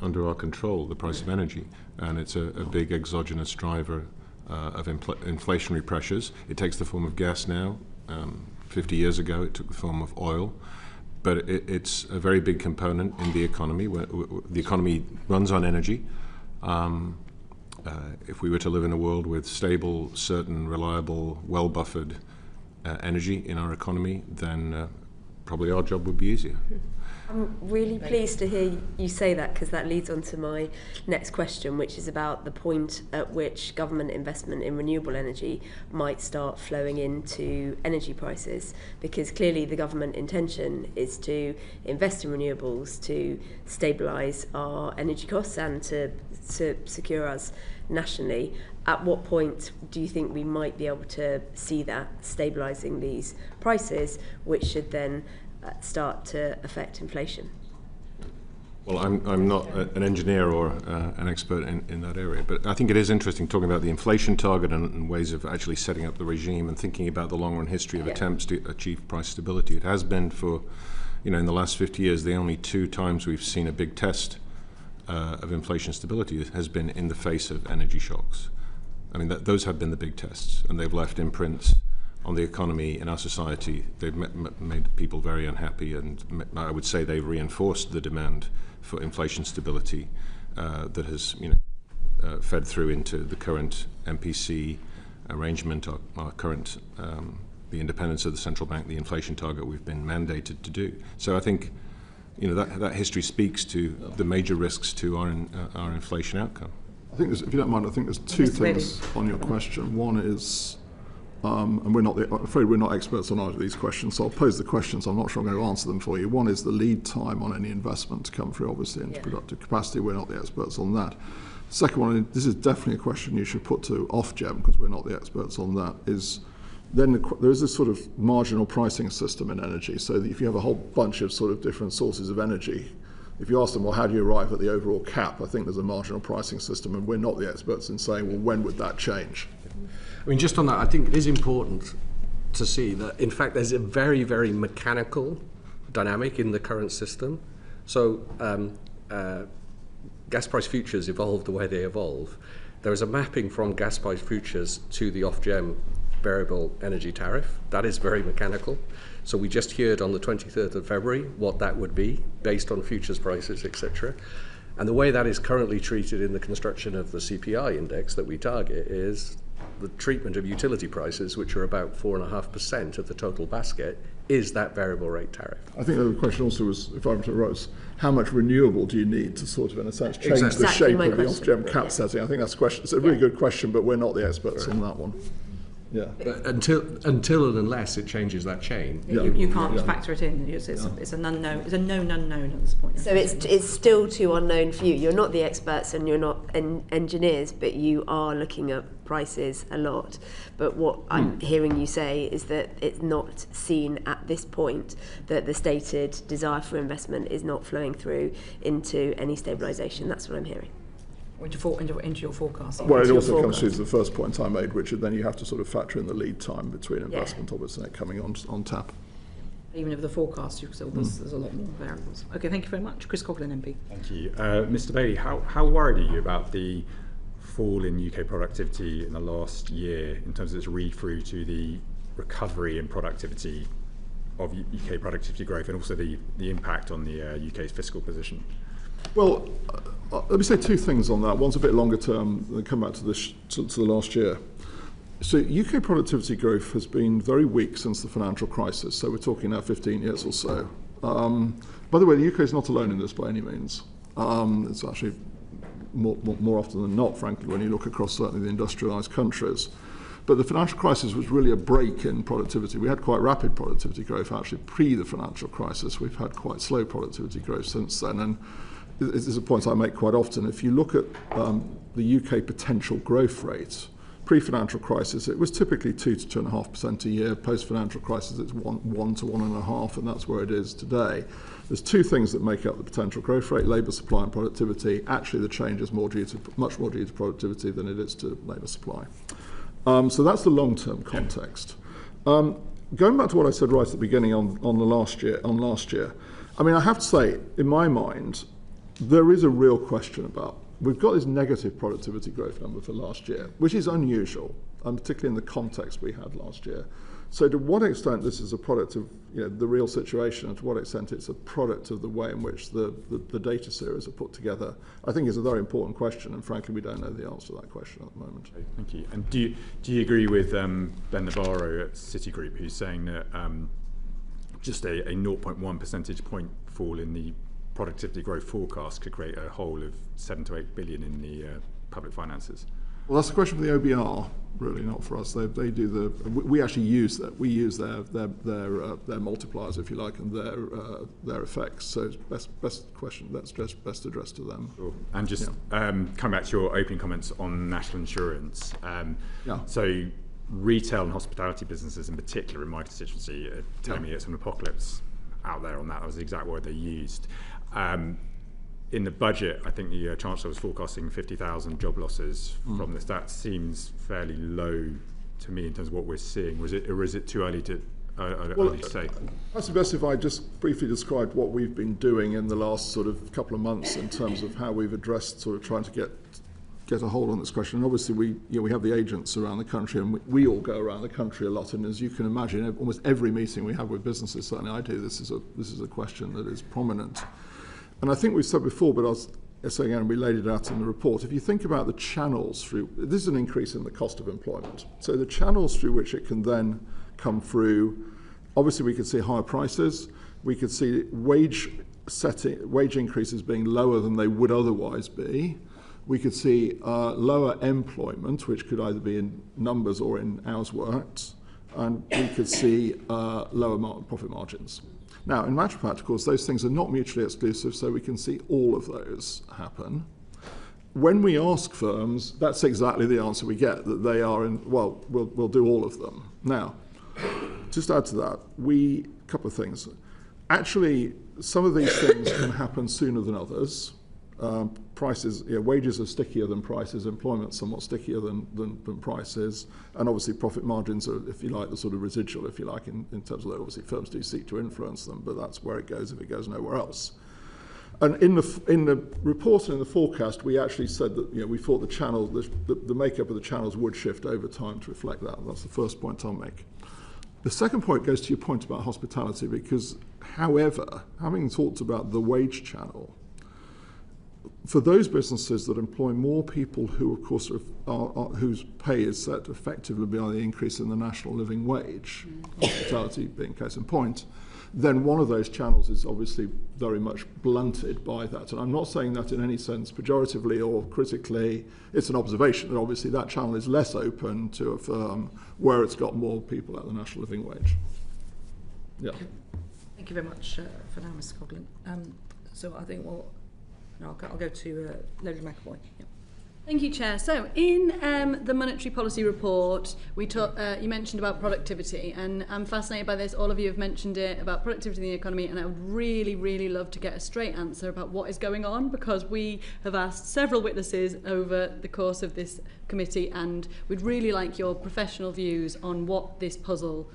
under our control, the price of energy, and it's a big exogenous driver of inflationary pressures. It takes the form of gas now. 50 years ago, it took the form of oil, but it's a very big component in the economy. The economy runs on energy. If we were to live in a world with stable, certain, reliable, well-buffered energy in our economy, then probably our job would be easier. I'm really pleased to hear you say that, because that leads on to my next question, which is about the point at which government investment in renewable energy might start flowing into energy prices, because clearly the government intention is to invest in renewables to stabilise our energy costs and to secure us nationally. At what point do you think we might be able to see that stabilising these prices, which should then start to affect inflation? Well, I'm not an engineer or an expert in that area, but I think it is interesting talking about the inflation target and ways of actually setting up the regime and thinking about the long-run history of attempts to achieve price stability. It has been for, in the last 50 years, the only two times we've seen a big test of inflation stability has been in the face of energy shocks. I mean, those have been the big tests, and they've left imprints on the economy in our society. They've made people very unhappy, and I would say they've reinforced the demand for inflation stability that has, fed through into the current MPC arrangement, our current, the independence of the central bank, the inflation target we've been mandated to do. So I think, that history speaks to the major risks to our inflation outcome. I think if you don't mind, I think there's two things on your question. One is, and I'm afraid we're not experts on either of these questions, so I'll pose the questions. I'm not sure I'm going to answer them for you. One is the lead time on any investment to come through, obviously, into productive capacity. We're not the experts on that. Second one, this is definitely a question you should put to Ofgem, because we're not the experts on that, is then there is this sort of marginal pricing system in energy, so that if you have a whole bunch of sort of different sources of energy, if you ask them, well, how do you arrive at the overall cap? I think there's a marginal pricing system, and we're not the experts in saying, well, when would that change? I mean, just on that, I think it is important to see that, in fact, there's a very, very mechanical dynamic in the current system. So gas price futures evolve the way they evolve. There is a mapping from gas price futures to the off-gem variable energy tariff. That is very mechanical. So we just heard on the 23rd of February what that would be based on futures prices, etc. And the way that is currently treated in the construction of the CPI index that we target is the treatment of utility prices, which are about 4.5% of the total basket, is that variable rate tariff. I think the question also was, if I were to Rose, how much renewable do you need to sort of, in a sense, change the shape of the off-gem cap setting? I think that's a question. It's a really good question, but we're not the experts on that one. Yeah. But until and unless it changes that chain, you can't factor it in. It's an unknown. It's a known unknown at this point. So it's still too unknown for you. You're not the experts and you're not engineers, but you are looking at prices a lot. But what I'm hearing you say is that it's not seen at this point that the stated desire for investment is not flowing through into any stabilisation. That's what I'm hearing. Into your forecast. Well, it also comes to the first point I made, which is then you have to sort of factor in the lead time between investment, obviously, coming on tap. Even if the forecast, there's a lot more variables. Okay, thank you very much. Chris Coughlin, MP. Thank you. Mr. Bailey, how worried are you about the fall in UK productivity in the last year in terms of its read-through to the recovery in productivity of UK productivity growth and also the impact on the UK's fiscal position? Well, let me say two things on that. One's a bit longer term, then come back to the last year. So UK productivity growth has been very weak since the financial crisis. So we're talking now 15 years or so. By the way, the UK is not alone in this by any means. It's actually more often than not, frankly, when you look across certainly the industrialised countries. But the financial crisis was really a break in productivity. We had quite rapid productivity growth actually pre the financial crisis. We've had quite slow productivity growth since then. And this is a point I make quite often. If you look at the UK potential growth rate, pre-financial crisis, it was typically 2 to 2.5% a year. Post-financial crisis, it's 1 to 1.5%, and that's where it is today. There's two things that make up the potential growth rate: labour supply and productivity. Actually, the change is much more due to productivity than it is to labour supply. So that's the long-term context. Going back to what I said right at the beginning on last year, I mean, I have to say, in my mind, there is a real question about, we've got this negative productivity growth number for last year, which is unusual, and particularly in the context we had last year. So to what extent this is a product of the real situation, and to what extent it's a product of the way in which the data series are put together, I think is a very important question, and frankly we don't know the answer to that question at the moment. Okay, thank you. And do you agree with Ben Navarro at Citigroup, who's saying that just a 0.1 percentage point fall in the productivity growth forecast could create a hole of 7 to 8 billion in the public finances? Well, that's a question for the OBR, really, not for us. They do we actually use that. We use their multipliers, if you like, and their effects. So it's best question. That's just best addressed to them. Sure. And just coming back to your opening comments on national insurance. So retail and hospitality businesses in particular in my constituency are telling me it's an apocalypse out there on that. That was the exact word they used. In the budget, I think the Chancellor was forecasting 50,000 job losses from this. That seems fairly low to me in terms of what we're seeing. Or is it too early to say? That's the best if I just briefly described what we've been doing in the last sort of couple of months in terms of how we've addressed sort of trying to get a hold on this question. And obviously we have the agents around the country, and we all go around the country a lot. And as you can imagine, almost every meeting we have with businesses, certainly I do, this is a question that is prominent. And I think we've said before, but I'll say again, we laid it out in the report. If you think about the channels through, this is an increase in the cost of employment. So the channels through which it can then come through, obviously we could see higher prices. We could see wage increases being lower than they would otherwise be. We could see lower employment, which could either be in numbers or in hours worked. And we could see lower profit margins. Now, in actual fact, of course, those things are not mutually exclusive, so we can see all of those happen. When we ask firms, that's exactly the answer we get, that they are we'll do all of them. Now, just add to that, a couple of things. Actually, some of these things can happen sooner than others. Prices, wages are stickier than prices, employment's somewhat stickier than prices, and obviously profit margins are, if you like, the sort of residual, if you like, in terms of that. Obviously firms do seek to influence them, but that's where it goes if it goes nowhere else. And in the report and in the forecast, we actually said that we thought the channel, the makeup of the channels would shift over time to reflect that. That's the first point I'll make. The second point goes to your point about hospitality, because, however, having talked about the wage channel, for those businesses that employ more people who, of course, whose pay is set effectively by the increase in the national living wage, hospitality being case in point, then one of those channels is obviously very much blunted by that. And I'm not saying that in any sense pejoratively or critically. It's an observation that obviously that channel is less open to a firm where it's got more people at the national living wage. Yeah. Thank you very much for now, Mr. Coughlin. So I think I'll go to Lady McAvoy. Yeah. Thank you, Chair. So in the monetary policy report, you mentioned about productivity, and I'm fascinated by this. All of you have mentioned it about productivity in the economy, and I would really, really love to get a straight answer about what is going on, because we have asked several witnesses over the course of this committee, and we'd really like your professional views on what this puzzle,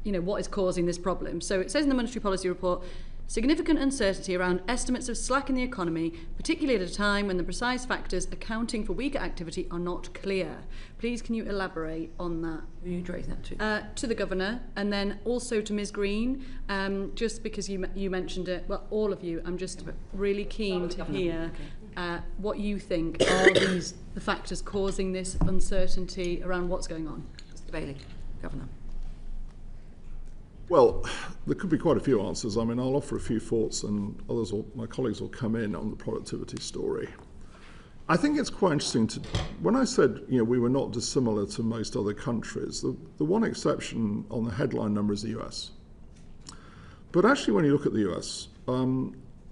what is causing this problem. So it says in the monetary policy report, significant uncertainty around estimates of slack in the economy, particularly at a time when the precise factors accounting for weaker activity are not clear. Please, can you elaborate on that? Who are you directing that to? To the Governor, and then also to Ms. Greene, just because you mentioned it, well, all of you, I'm just really keen to hear what you think are the factors causing this uncertainty around what's going on. Mr. Bailey, Governor. Well, there could be quite a few answers. I mean, I'll offer a few thoughts, and my colleagues will come in on the productivity story. I think it's quite interesting when I said, we were not dissimilar to most other countries, the one exception on the headline number is the US. But actually, when you look at the US,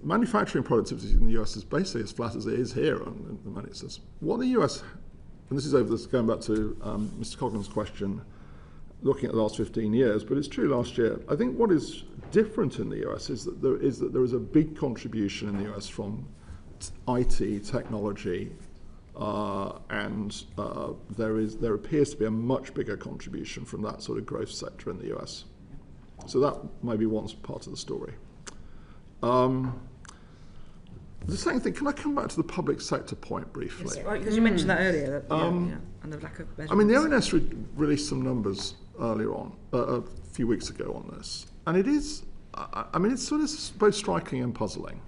manufacturing productivity in the US is basically as flat as it is here on the money. Says what the US, and this is going back to Mr. Coughlin's question, looking at the last 15 years, but it's true last year. I think what is different in the US is that there is a big contribution in the US from IT, technology, and there appears to be a much bigger contribution from that sort of growth sector in the US. So that may be one part of the story. The second thing, can I come back to the public sector point briefly? Yes, right, because you mentioned that earlier, and the lack of measurements. I mean, the ONS released some numbers earlier on, a few weeks ago on this, and it is, it's sort of both striking and puzzling.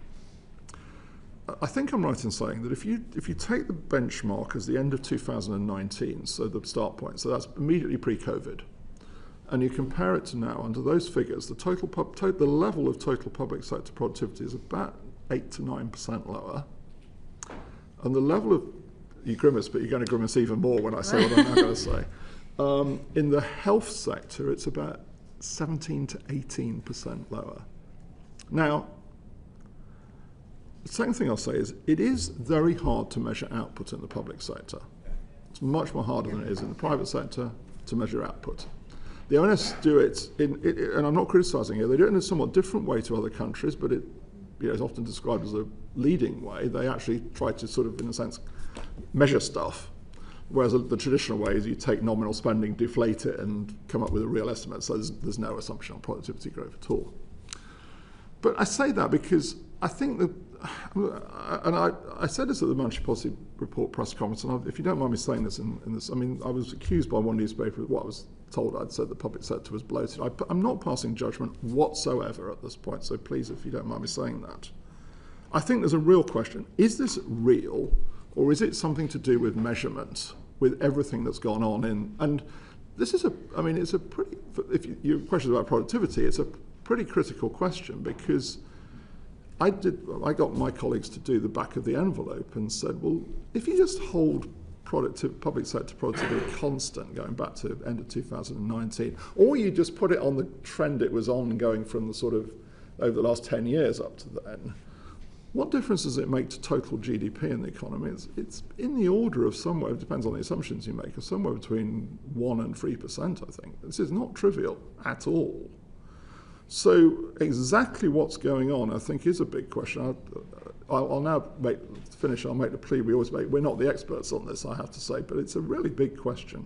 I think I'm right in saying that if you take the benchmark as the end of 2019, so the start point, so that's immediately pre-COVID, and you compare it to now, under those figures, the level of total public sector productivity is about 8 to 9% lower, and the level of, you grimace, but you're going to grimace even more when I say what I'm now going to say. In the health sector, it's about 17 to 18% lower. Now, the second thing I'll say is it is very hard to measure output in the public sector. It's much more harder than it is in the private sector to measure output. The ONS do it, and I'm not criticising it, they do it in a somewhat different way to other countries, but it's often described as a leading way. They actually try to sort of, in a sense, measure stuff. Whereas the traditional way is you take nominal spending, deflate it, and come up with a real estimate. So there's no assumption on productivity growth at all. But I say that because I think that, and I said this at the Monetary Policy Report press conference, and if you don't mind me saying this in this, I was accused by one newspaper of what I was told I'd said the public sector was bloated. I'm not passing judgment whatsoever at this point, so please, if you don't mind me saying that. I think there's a real question. Is this real? Or is it something to do with measurement, with everything that's gone on and this is it's a pretty, if your question is about productivity, it's a pretty critical question, because I got my colleagues to do the back of the envelope and said, well, if you just hold public sector productivity constant going back to end of 2019, or you just put it on the trend it was on going from the sort of over the last 10 years up to then, what difference does it make to total GDP in the economy? It's in the order of somewhere, it depends on the assumptions you make, of somewhere between 1% and 3%, I think. This is not trivial at all. So exactly what's going on, I think, is a big question. I'll now finish. I'll make the plea we always make. We're not the experts on this, I have to say, but it's a really big question.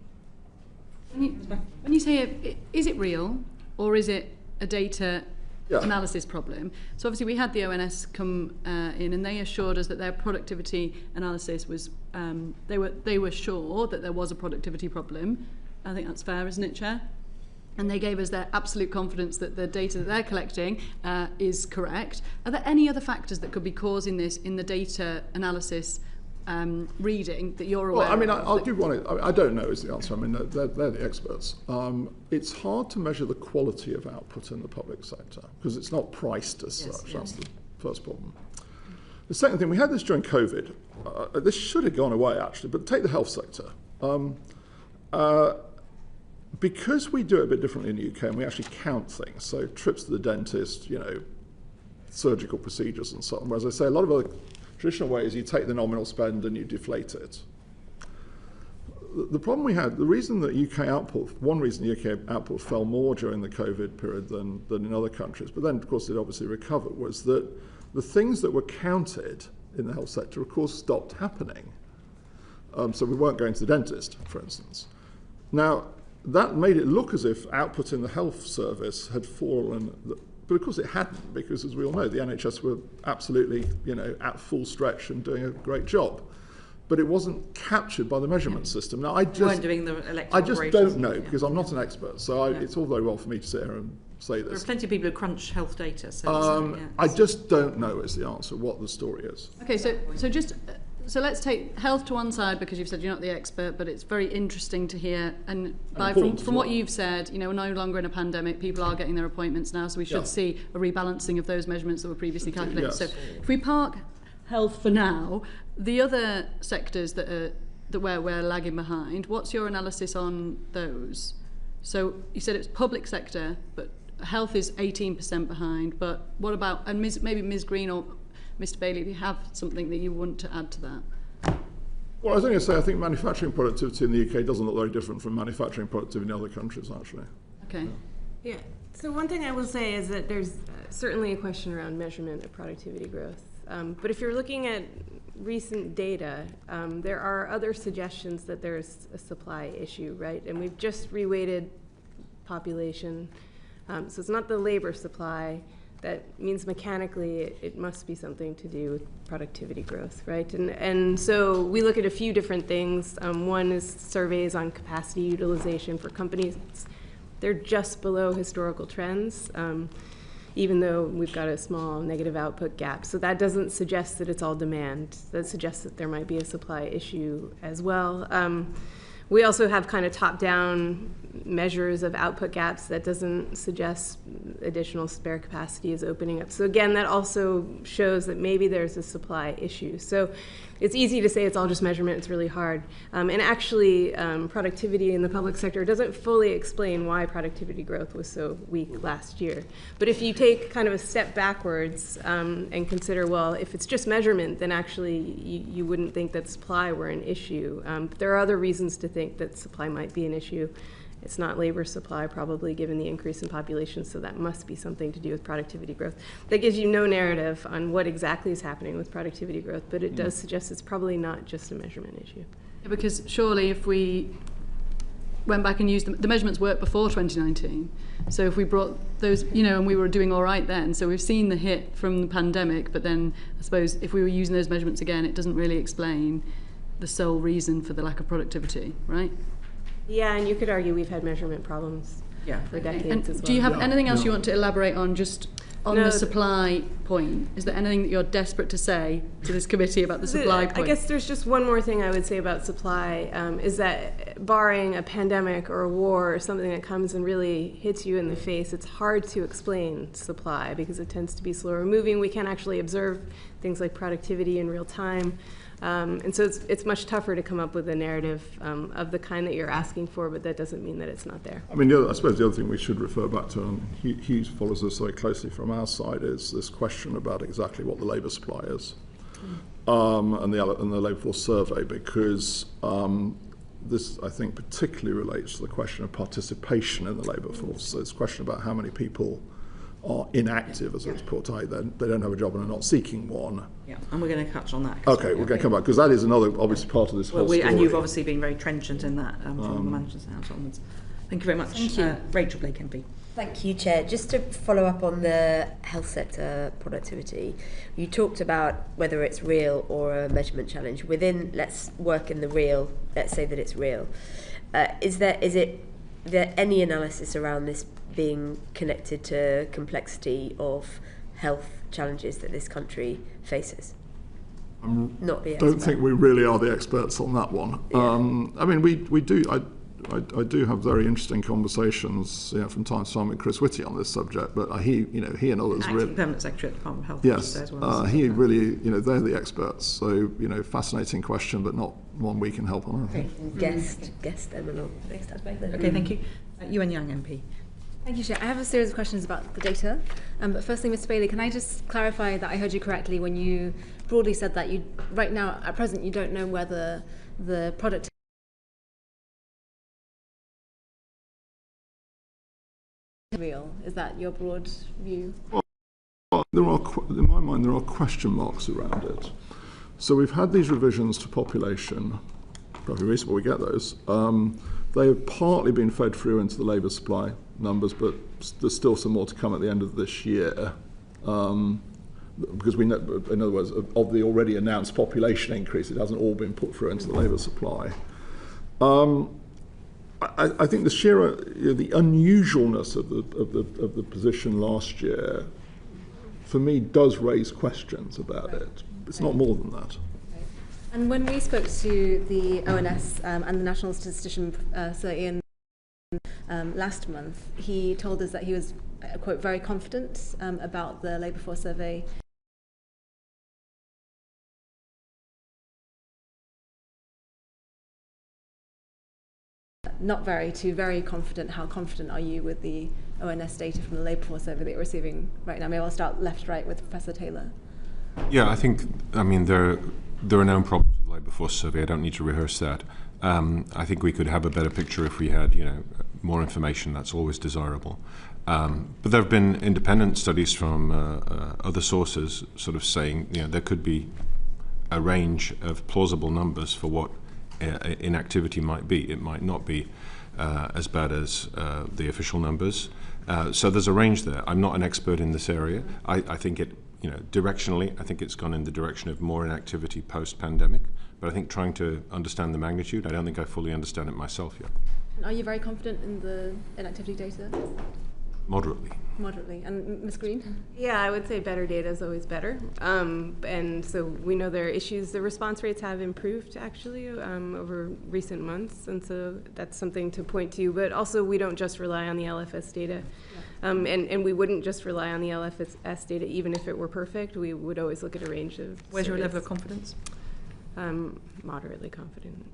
When you say is it real or is it a data analysis problem? So obviously we had the ONS come in and they assured us that their productivity analysis was, they were sure that there was a productivity problem. I think that's fair, isn't it, Chair? And they gave us their absolute confidence that the data that they're collecting is correct. Are there any other factors that could be causing this in the data analysis reading that you're aware of? Well, I mean, I'll give one. I don't know is the answer. I mean, they're the experts. It's hard to measure the quality of output in the public sector because it's not priced as such. That's the first problem. The second thing, we had this during COVID. This should have gone away, actually, but take the health sector. Because we do it a bit differently in the UK and we actually count things, so trips to the dentist, surgical procedures and so on, whereas I say a lot of other traditional ways, you take the nominal spend and you deflate it. The problem we had, the reason that one reason UK output fell more during the COVID period than in other countries, but then of course it obviously recovered, was that the things that were counted in the health sector of course stopped happening. So we weren't going to the dentist, for instance. Now, that made it look as if output in the health service had fallen, but of course it hadn't, because as we all know, the NHS were absolutely, at full stretch and doing a great job. But it wasn't captured by the measurement system. Now, I just don't know, because I'm not an expert, so it's all very well for me to sit here and say this. There are plenty of people who crunch health data. So I just don't know is the answer, what the story is. Okay, so let's take health to one side because you've said you're not the expert, but it's very interesting to hear. And from what you've said, we're no longer in a pandemic. People are getting their appointments now, so we should see a rebalancing of those measurements that were previously calculated. Yes. So if we park health for now, the other sectors that where we're lagging behind, what's your analysis on those? So you said it's public sector, but health is 18% behind. But what about, and maybe Ms. Greene or Mr. Bailey, if you have something that you want to add to that. Well, I was going to say, I think manufacturing productivity in the UK doesn't look very different from manufacturing productivity in other countries, actually. Okay. Yeah. So one thing I will say is that there's certainly a question around measurement of productivity growth. But if you're looking at recent data, there are other suggestions that there's a supply issue, right? And we've just reweighted population. So it's not the labor supply. That means mechanically it must be something to do with productivity growth, right? And so we look at a few different things. One is surveys on capacity utilization for companies. They're just below historical trends, even though we've got a small negative output gap. So that doesn't suggest that it's all demand. That suggests that there might be a supply issue as well. We also have kind of top-down measures of output gaps that doesn't suggest additional spare capacity is opening up. So again, that also shows that maybe there's a supply issue. So it's easy to say it's all just measurement, it's really hard. And actually, productivity in the public sector doesn't fully explain why productivity growth was so weak last year. But if you take kind of a step backwards and consider, well, if it's just measurement, then actually you wouldn't think that supply were an issue. But there are other reasons to think that supply might be an issue. It's not labor supply, probably, given the increase in population, so that must be something to do with productivity growth. That gives you no narrative on what exactly is happening with productivity growth, but it does suggest it's probably not just a measurement issue. Yeah, because surely if we went back and used the measurements worked before 2019, so if we brought those, and we were doing all right then, so we've seen the hit from the pandemic, but then I suppose if we were using those measurements again, it doesn't really explain the sole reason for the lack of productivity, right? Yeah, and you could argue we've had measurement problems for decades as well. Do you have anything else you want to elaborate on just on the supply point? Is there anything that you're desperate to say to this committee about the supply point? I guess there's just one more thing I would say about supply, is that barring a pandemic or a war or something that comes and really hits you in the face, it's hard to explain supply because it tends to be slower moving. We can't actually observe things like productivity in real time. And so it's much tougher to come up with a narrative of the kind that you're asking for, but that doesn't mean that it's not there. I mean, I suppose the other thing we should refer back to, and Hugh follows this very closely from our side, is this question about exactly what the labour supply is, and the labour force survey, because this, I think, particularly relates to the question of participation in the labour force. So it's a question about how many people are inactive, as it's put. They don't have a job and are not seeking one. Yeah, and we're going to touch on that. Okay, we're going to come back, because that is another, obviously, part of this whole story. And you've obviously been very trenchant in that from the Manager's House onwards. Thank you very much. Thank you. Rachel Blake MP. Thank you, Chair. Just to follow up on the health sector productivity, you talked about whether it's real or a measurement challenge. Within, let's work in the real, let's say that it's real. Is there any analysis around this being connected to complexity of health challenges that this country faces? Not the expert. Don't think we really are the experts on that one. Yeah. I mean, we do. I do have very interesting conversations, from time to time with Chris Whitty on this subject, but he and others Acting really. Permanent Secretary at the Department of Health. Yes, as well. he really, they're the experts. So, fascinating question, but not one we can help on. Okay. Guest them along next time. Okay, thank you. Ewan Young MP. Thank you, Chair. I have a series of questions about the data. But firstly, Mr. Bailey, can I just clarify that I heard you correctly when you broadly said that right now, at present, you don't know whether the product real. Is that your broad view? Well, in my mind, there are question marks around it. So we've had these revisions to population, probably reasonable we get those. They have partly been fed through into the labour supply numbers, but there's still some more to come at the end of this year. Because we know, in other words, of the already announced population increase, it hasn't all been put through into the labour supply. I think the sheer, the unusualness of the position last year, for me, does raise questions about it. It's not more than that. And when we spoke to the ONS and the National Statistician, Sir Ian, last month, he told us that he was, quote, very confident about the labour force survey. Not very to very confident. How confident are you with the ONS data from the labour force survey that you're receiving right now? Maybe I'll start left-right with Professor Taylor. Yeah, I mean, there are known problems with the labour force survey. I don't need to rehearse that. I think we could have a better picture if we had, more information. That's always desirable. But there have been independent studies from other sources sort of saying, there could be a range of plausible numbers for what inactivity might be. It might not be as bad as the official numbers. So there's a range there. I'm not an expert in this area. I think it, directionally, I think it's gone in the direction of more inactivity post-pandemic. But I think trying to understand the magnitude, I don't think I fully understand it myself yet. Are you very confident in the inactivity data? Moderately. Moderately. And Ms. Greene? Yeah, I would say better data is always better. And so we know there are issues. The response rates have improved, actually, over recent months. And so that's something to point to. But also, we don't just rely on the LFS data. And we wouldn't just rely on the LFS data, even if it were perfect. We would always look at a range of Where's your level of confidence? Moderately confident.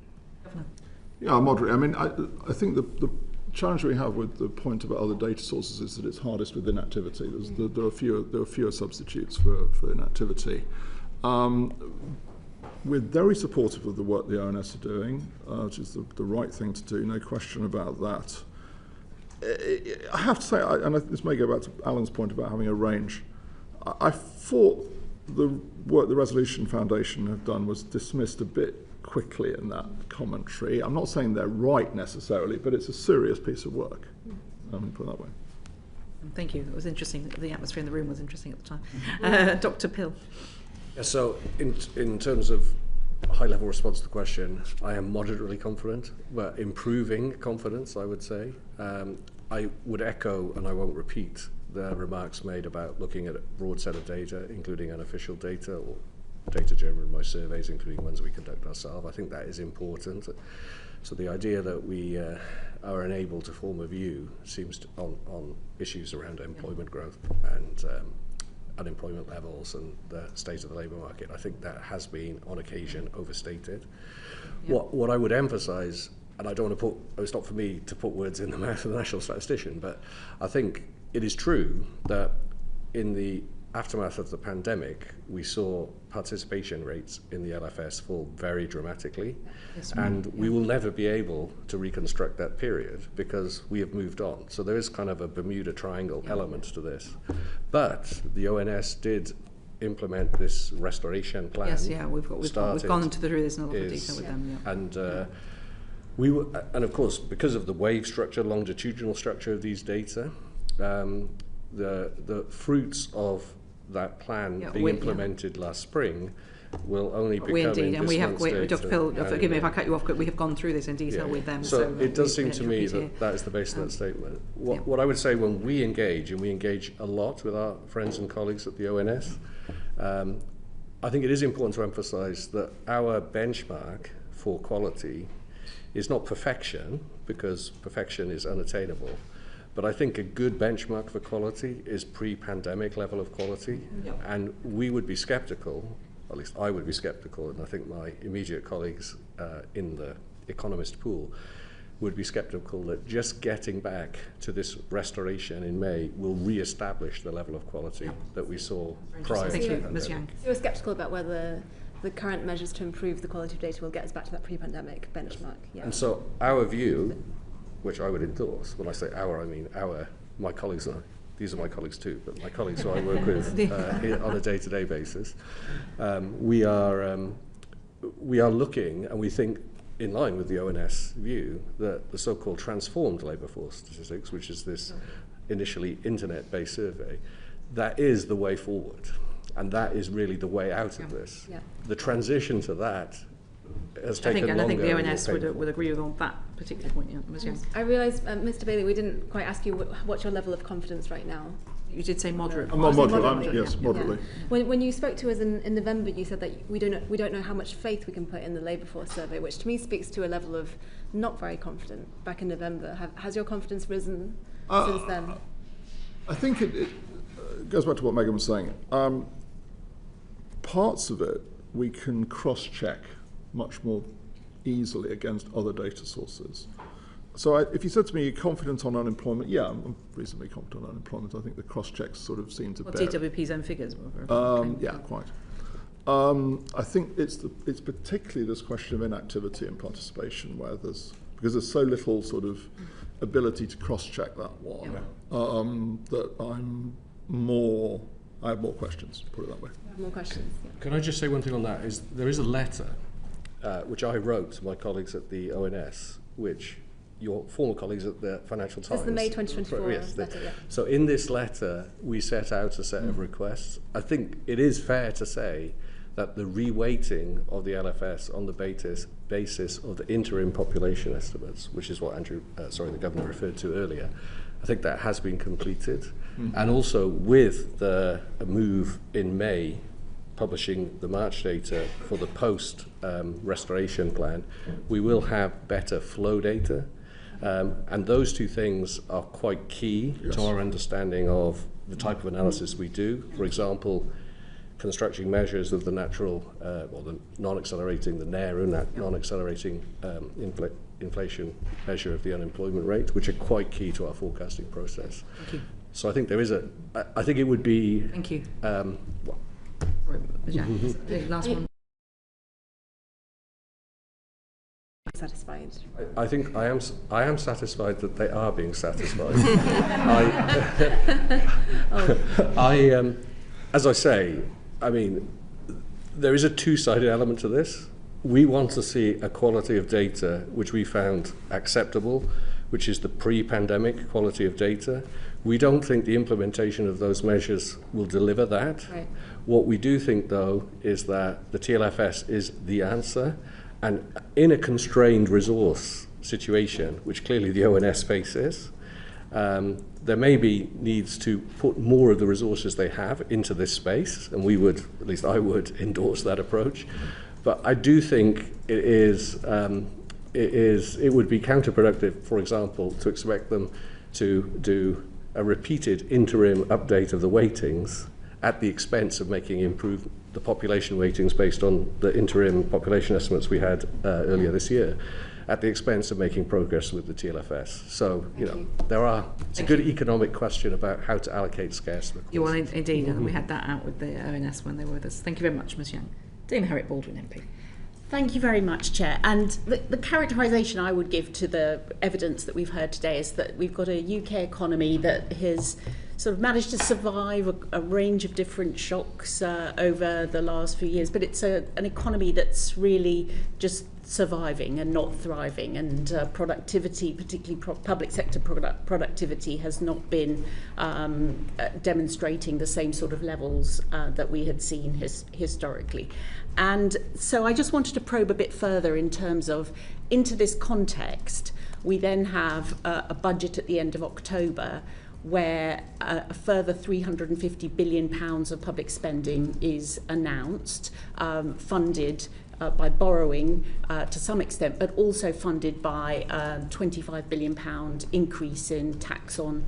Yeah, moderately. I mean, I think the challenge we have with the point about other data sources is that it's hardest with inactivity. There are fewer substitutes for inactivity. We're very supportive of the work the ONS are doing, which is the right thing to do, no question about that. I have to say, and this may go back to Alan's point about having a range, I thought the work the Resolution Foundation have done was dismissed a bit quickly in that commentary. I'm not saying they're right necessarily, but it's a serious piece of work. Put it that way. Thank you. It was interesting. The atmosphere in the room was interesting at the time. Dr. Pill. Yeah, so in terms of high-level response to the question, I am moderately confident, but improving confidence, I would say. I would echo, and I won't repeat, the remarks made about looking at a broad set of data, including unofficial data or data generated by surveys, including ones we conduct ourselves. I think that is important. So the idea that we are unable to form a view seems to, on issues around employment growth and unemployment levels and the state of the labour market. I think that has been, on occasion, overstated. What I would emphasise, and I don't want to put, it's not for me to put words in the mouth of the national statistician, but I think it is true that in the aftermath of the pandemic, we saw participation rates in the LFS fall very dramatically, and we will never be able to reconstruct that period because we have moved on. So there is kind of a Bermuda Triangle element to this. But the ONS did implement this restoration plan. Yes, yeah, we've gone through this in a lot of detail with them. Yeah. And and of course, because of the wave structure, longitudinal structure of these data, the fruits of that plan being implemented last spring will only become and we have, Dr. Pill, forgive me if I cut you off, but we have gone through this in detail with them. So it does seem to me that that is the basis of that statement. What I would say when we engage, and we engage a lot with our friends and colleagues at the ONS, I think it is important to emphasise that our benchmark for quality is not perfection, because perfection is unattainable. But I think a good benchmark for quality is pre-pandemic level of quality. And we would be sceptical, at least I would be sceptical, and I think my immediate colleagues in the Economist pool would be sceptical that just getting back to this restoration in May will re-establish the level of quality that we saw prior to the pandemic. So you're sceptical about whether the current measures to improve the quality of data will get us back to that pre-pandemic benchmark. And so our view, which I would endorse, when I say our, I mean my colleagues, these are my colleagues too, but my colleagues who I work with on a day-to-day basis, we are looking, and we think, in line with the ONS view, that the so-called transformed labour force statistics, which is this initially internet-based survey, that is the way forward. And that is really the way out of this. The transition to that has taken longer. I think the ONS would agree with on that particular point. I realise, Mr. Bailey, we didn't quite ask you what's your level of confidence right now. You did say moderate. Moderately, yes, moderately. When you spoke to us in November, you said that we don't know how much faith we can put in the labour force survey, which to me speaks to a level of not very confident back in November. Has your confidence risen since then? I think it goes back to what Megan was saying. Parts of it we can cross-check much more easily against other data sources. So if you said to me, you're confident on unemployment, yeah, I'm reasonably confident on unemployment. I think the cross-checks sort of seem to bear. DWP's own figures? Yeah, quite. I think it's particularly this question of inactivity and participation, where because there's so little sort of ability to cross-check that one, that I have more questions, put it that way. More questions. Yeah. Can I just say one thing on that? There is a letter which I wrote to my colleagues at the ONS, which your former colleagues at the Financial Times. This is the May 2024 letter, yeah. So in this letter, we set out a set of requests. I think it is fair to say that the reweighting of the LFS on the basis of the interim population estimates, which is what the Governor referred to earlier, I think that has been completed. And also with the move in May, publishing the March data for the post-restoration plan, we will have better flow data. And those two things are quite key to our understanding of the type of analysis we do. For example, constructing measures of the natural, the non-accelerating, the NAIR, non-accelerating inflation measure of the unemployment rate, which are quite key to our forecasting process. Thank you. So I think there is I think it would be... Thank you. Last one. Satisfied? I think I am satisfied that they are being satisfied. As I say, I mean, there is a two-sided element to this. We want to see a quality of data which we found acceptable, which is the pre-pandemic quality of data. We don't think the implementation of those measures will deliver that. Right. What we do think, though, is that the TLFS is the answer, and in a constrained resource situation, which clearly the ONS faces, there may be needs to put more of the resources they have into this space, and we would, at least I would, endorse that approach. But I do think it would be counterproductive, for example, to expect them to do a repeated interim update of the weightings at the expense of making improve the population weightings based on the interim population estimates we had earlier this year, at the expense of making progress with the TLFS. So, it's a good economic question about how to allocate scarce resources. You will indeed, and we had that out with the ONS when they were with us. Thank you very much, Ms Young. Dame Harriet Baldwin MP. Thank you very much, Chair. And the characterisation I would give to the evidence that we've heard today is that we've got a UK economy that has sort of managed to survive a range of different shocks over the last few years, but it's an economy that's really just surviving and not thriving, and productivity, particularly public sector productivity, has not been demonstrating the same sort of levels that we had seen historically. And so I just wanted to probe a bit further in terms of, into this context, we then have a budget at the end of October where a further £350 billion of public spending is announced, funded by borrowing to some extent, but also funded by £25 billion increase in tax on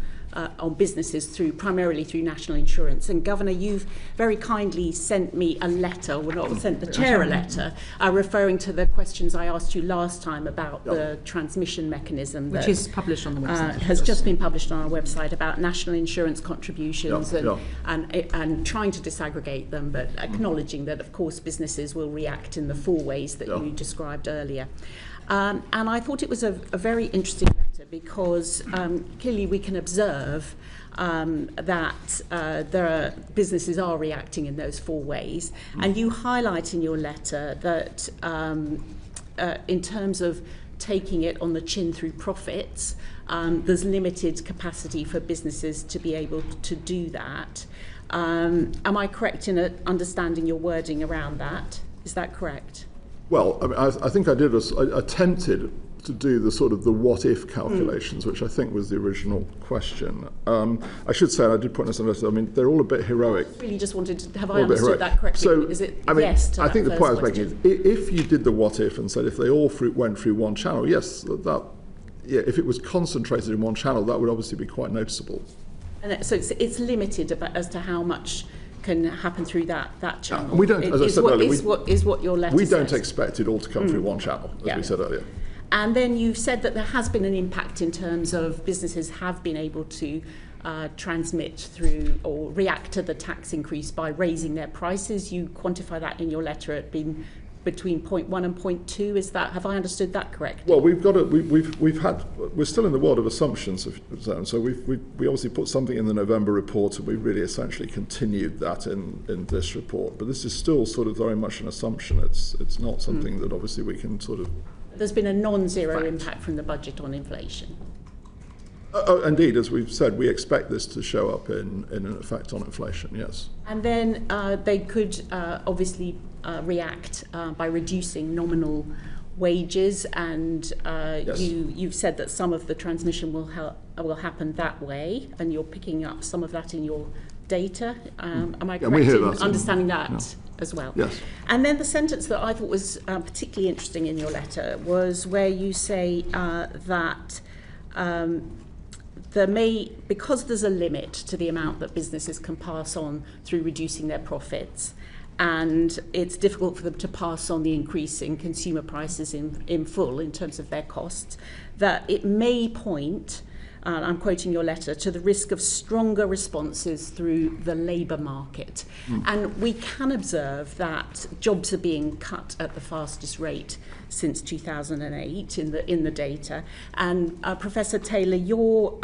businesses primarily through national insurance. And Governor, you've very kindly sent me a letter, well not sent the Chair a letter, referring to the questions I asked you last time about the transmission mechanism. Which is published on the website. Has just been published on our website about national insurance contributions and trying to disaggregate them, but acknowledging that of course businesses will react in the 4 ways that you described earlier. And I thought it was a very interesting letter because clearly we can observe that businesses are reacting in those 4 ways. And you highlight in your letter that in terms of taking it on the chin through profits, there's limited capacity for businesses to be able to do that. Am I correct in understanding your wording around that? Is that correct? Well, I mean, I think I attempted to do the sort of the what-if calculations, which I think was the original question. I should say, I did point this out, I mean, they're all a bit heroic. I really just wanted to, have I understood that correctly? So, is it I mean, yes to I think the point I was question? making is, if you did the what-if and said if they all went through one channel, yes, if it was concentrated in one channel, that would obviously be quite noticeable. And so it's limited as to how much can happen through that channel. We don't, as I said earlier, is what your letter we don't says. expect it all to come through one channel, as we said earlier. And then you've said that there has been an impact in terms of businesses have been able to transmit through or react to the tax increase by raising their prices. You quantify that in your letter at being between 0.1 and 0.2. Is that, have I understood that correctly? Well, we're still in the world of assumptions, so we obviously put something in the November report, and we really essentially continued that in this report. But this is still sort of very much an assumption. It's not something that obviously we can sort of. There's been a non-zero impact from the budget on inflation. Indeed, as we've said, we expect this to show up in an effect on inflation, yes. And then they could obviously react by reducing nominal wages, and you've said that some of the transmission will happen that way, and you're picking up some of that in your data. Am I correct in understanding that as well? Yes. And then the sentence that I thought was particularly interesting in your letter was where you say that because there's a limit to the amount that businesses can pass on through reducing their profits, and it's difficult for them to pass on the increase in consumer prices in full in terms of their costs, that it may point, I'm quoting your letter, to the risk of stronger responses through the labour market. And we can observe that jobs are being cut at the fastest rate since 2008 in the data. And Professor Taylor, your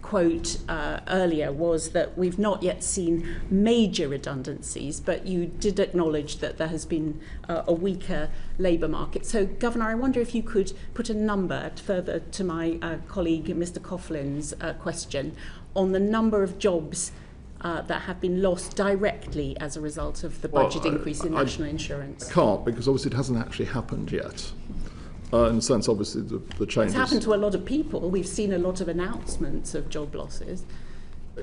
quote earlier was that we've not yet seen major redundancies, but you did acknowledge that there has been a weaker labour market. So, Governor, I wonder if you could put a number further to my colleague Mr. Coughlin's question on the number of jobs that have been lost directly as a result of the budget increase in national insurance? I can't, because obviously it hasn't actually happened yet. In the sense, obviously, the changes. It's happened to a lot of people. We've seen a lot of announcements of job losses.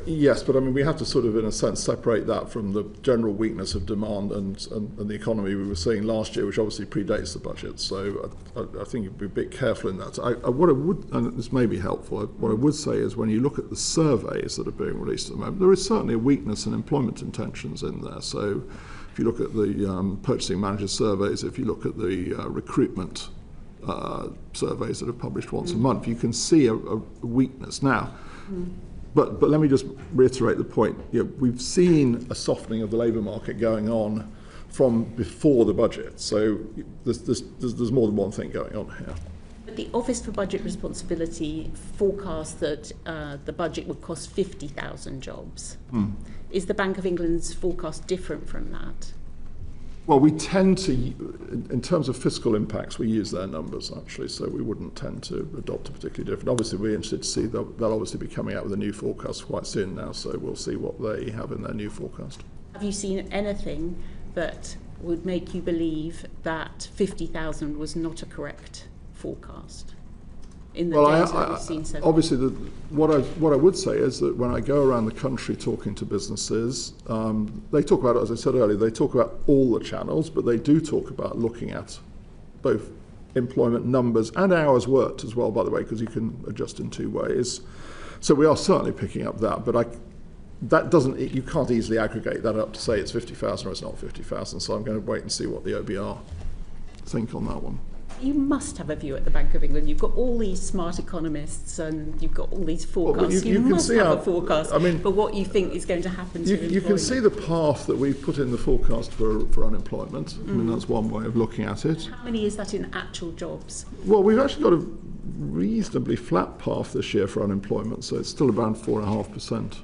Yes, but I mean, we have to sort of, in a sense, separate that from the general weakness of demand and the economy we were seeing last year, which obviously predates the budget. So I think you'd be a bit careful in that. What I would, and this may be helpful, what I would say is when you look at the surveys that are being released at the moment, there is certainly a weakness in employment intentions in there. So if you look at the purchasing manager surveys, if you look at the recruitment surveys that are published once a month, you can see a weakness. Now, But let me just reiterate the point. We've seen a softening of the labour market going on from before the budget. So there's more than one thing going on here. But the Office for Budget Responsibility forecast that the budget would cost 50,000 jobs. Is the Bank of England's forecast different from that? Well, we tend to, in terms of fiscal impacts, we use their numbers, actually, so we wouldn't tend to adopt a particularly different. Obviously, we're interested to see, they'll obviously be coming out with a new forecast quite soon now, so we'll see what they have in their new forecast. Have you seen anything that would make you believe that 50,000 was not a correct forecast? In the data that we've seen so far? Obviously, what I would say is that when I go around the country talking to businesses, they talk about, as I said earlier, they talk about all the channels, but they do talk about looking at both employment numbers and hours worked as well, by the way, because you can adjust in two ways. So we are certainly picking up that, but that doesn't, you can't easily aggregate that up to say it's 50,000 or it's not 50,000. So I'm going to wait and see what the OBR think on that one. You must have a view at the Bank of England. You've got all these smart economists and you've got all these forecasts. Well, you must can see have a forecast for what you think is going to happen to employment. You can see the path that we've put in the forecast for unemployment. I mean, that's one way of looking at it. How many is that in actual jobs? Well, we've actually got a reasonably flat path this year for unemployment, so it's still around 4.5%.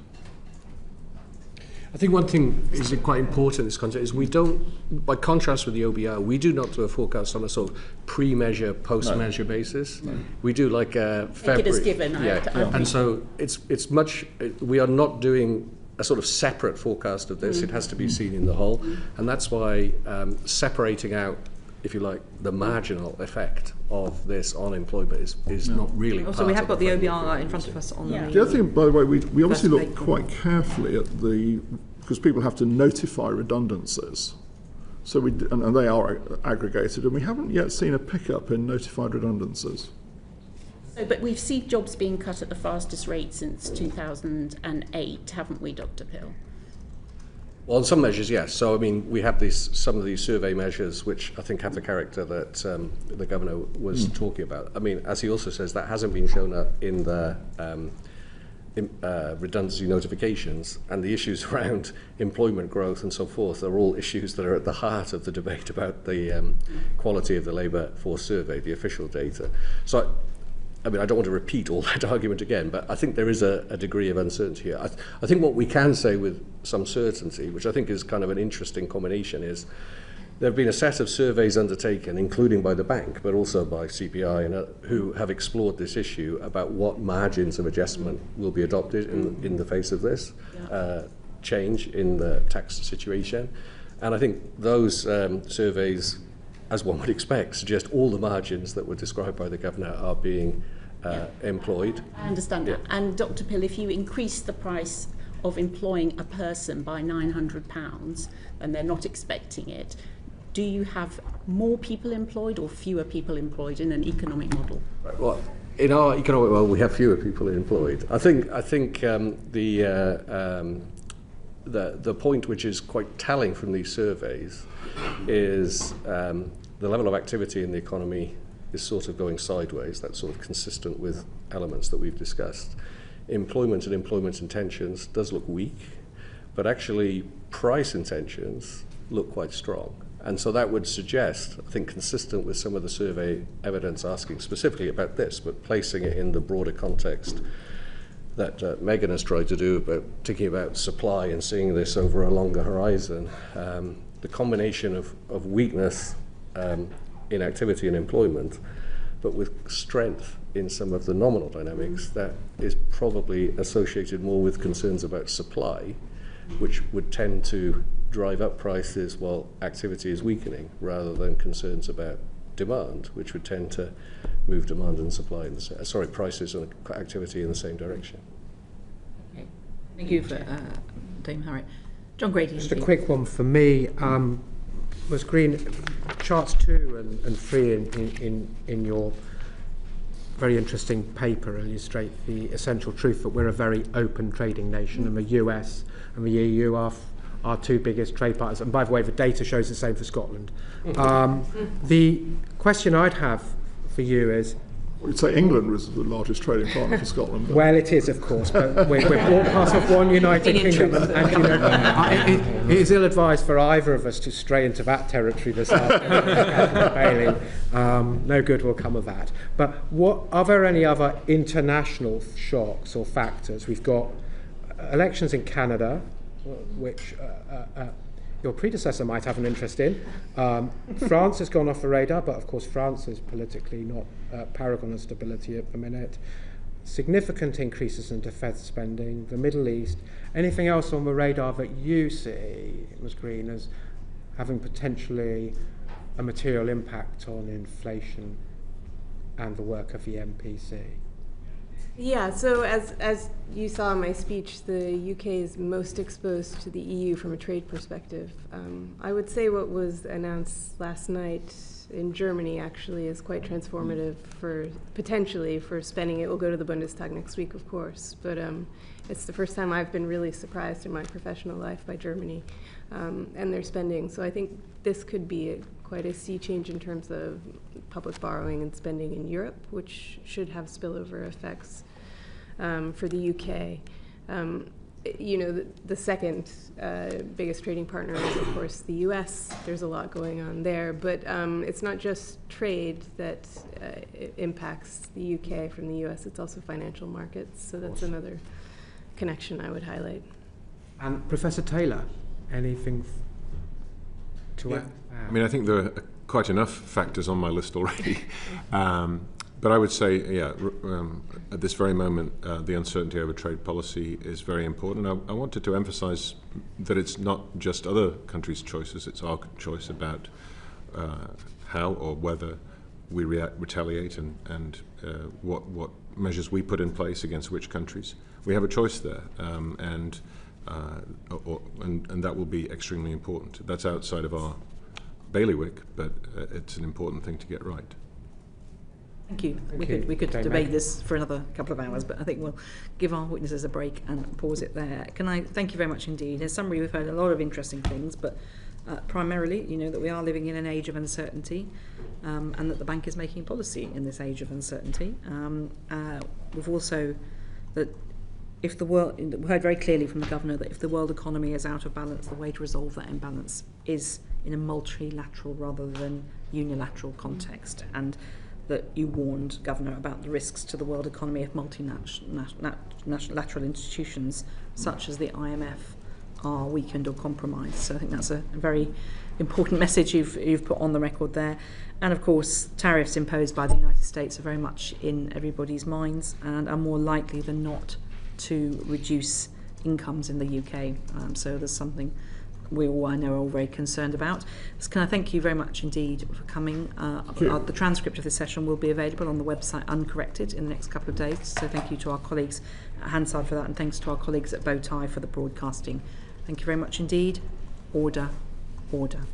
I think one thing is quite important in this context is we don't, by contrast with the OBR, we do not do a forecast on a sort of pre-measure, post-measure basis. No. We do like a February. Take it as given. And so it's much, we are not doing a sort of separate forecast of this. It has to be seen in the whole. And that's why separating out, if you like, the marginal effect of this on employment is not really Also, we have got the OBR in front of us on the other thing, by the way, we obviously look quite carefully at because people have to notify redundancies. So and they are aggregated, and we haven't yet seen a pickup in notified redundancies. So, but we've seen jobs being cut at the fastest rate since 2008, haven't we, Dr. Pill? Well, in some measures, yes. So, I mean, we have some of these survey measures which I think have the character that the Governor was talking about. I mean, as he also says, that hasn't been shown up in the redundancy notifications, and the issues around employment growth and so forth are all issues that are at the heart of the debate about the quality of the labour force survey, the official data. So, I mean, I don't want to repeat all that argument again, but I think there is a degree of uncertainty here. I think what we can say with some certainty, which I think is kind of an interesting combination, is there have been a set of surveys undertaken, including by the bank, but also by CPI, and who have explored this issue about what margins of adjustment will be adopted in the face of this change in the tax situation. And I think those surveys, as one would expect, suggest all the margins that were described by the Governor are being employed. I understand that. And Dr. Pill, if you increase the price of employing a person by £900 and they're not expecting it, do you have more people employed or fewer people employed in an economic model? Right, well, in our economic model, we have fewer people employed. I think the point which is quite telling from these surveys is the level of activity in the economy is sort of going sideways. That's sort of consistent with elements that we've discussed. Employment and employment intentions does look weak, but actually price intentions look quite strong. And so that would suggest, I think, consistent with some of the survey evidence asking specifically about this, but placing it in the broader context that Megan has tried to do, about thinking about supply and seeing this over a longer horizon. The combination of weakness in activity and employment, but with strength in some of the nominal dynamics, that is probably associated more with concerns about supply, which would tend to drive up prices while activity is weakening, rather than concerns about demand, which would tend to move demand and supply in the prices and activity in the same direction. Okay. Thank you for Dame Harriet. John Grady. Just a quick one for me. Was Greene, charts 2 and 3 in your very interesting paper illustrate the essential truth that we're a very open trading nation, and the US and the EU are our two biggest trade partners. And by the way, the data shows the same for Scotland. The question I'd have for you is, We'd say England was the largest trading partner for Scotland. well, it is, of course, but we're all part of one United Kingdom, and you know, it is ill-advised for either of us to stray into that territory this afternoon. No good will come of that. But are there any other international shocks or factors? We've got elections in Canada, which your predecessor might have an interest in. France has gone off the radar, but of course France is politically not paragon of stability at the minute. Significant increases in defence spending, the Middle East. Anything else on the radar that you see, Ms. Greene, as having potentially a material impact on inflation and the work of the MPC? Yeah, so as you saw in my speech, the UK is most exposed to the EU from a trade perspective. I would say what was announced last night in Germany actually is quite transformative potentially for spending. It will go to the Bundestag next week, of course, but it's the first time I've been really surprised in my professional life by Germany and their spending. So I think this could be quite a sea change in terms of public borrowing and spending in Europe, which should have spillover effects for the UK. You know, the second biggest trading partner is, of course, the US. There's a lot going on there, but it's not just trade that impacts the UK from the US, it's also financial markets, so that's another connection I would highlight. And Professor Taylor, anything to add? I mean, I think there are quite enough factors on my list already. But I would say, at this very moment, the uncertainty over trade policy is very important. I wanted to emphasize that it's not just other countries' choices, it's our choice about how or whether we retaliate and what measures we put in place against which countries. We have a choice there, and that will be extremely important. That's outside of our bailiwick, but it's an important thing to get right. Thank you. We could debate this for another couple of hours, but I think we'll give our witnesses a break and pause it there. Can I thank you very much indeed. In summary, we've heard a lot of interesting things, but primarily, you know, that we are living in an age of uncertainty, and that the bank is making policy in this age of uncertainty. We've also that if the world, we heard very clearly from the governor that if the world economy is out of balance, the way to resolve that imbalance is in a multilateral rather than unilateral context, and that you warned, Governor, about the risks to the world economy if multilateral institutions such as the IMF are weakened or compromised. So I think that's a very important message you've put on the record there. And of course, tariffs imposed by the United States are very much in everybody's minds and are more likely than not to reduce incomes in the UK. So there's something we all, I know, are all very concerned about. So can I thank you very much indeed for coming. The transcript of this session will be available on the website uncorrected in the next couple of days. So thank you to our colleagues at Hansard for that, and thanks to our colleagues at Bowtie for the broadcasting. Thank you very much indeed. Order, order.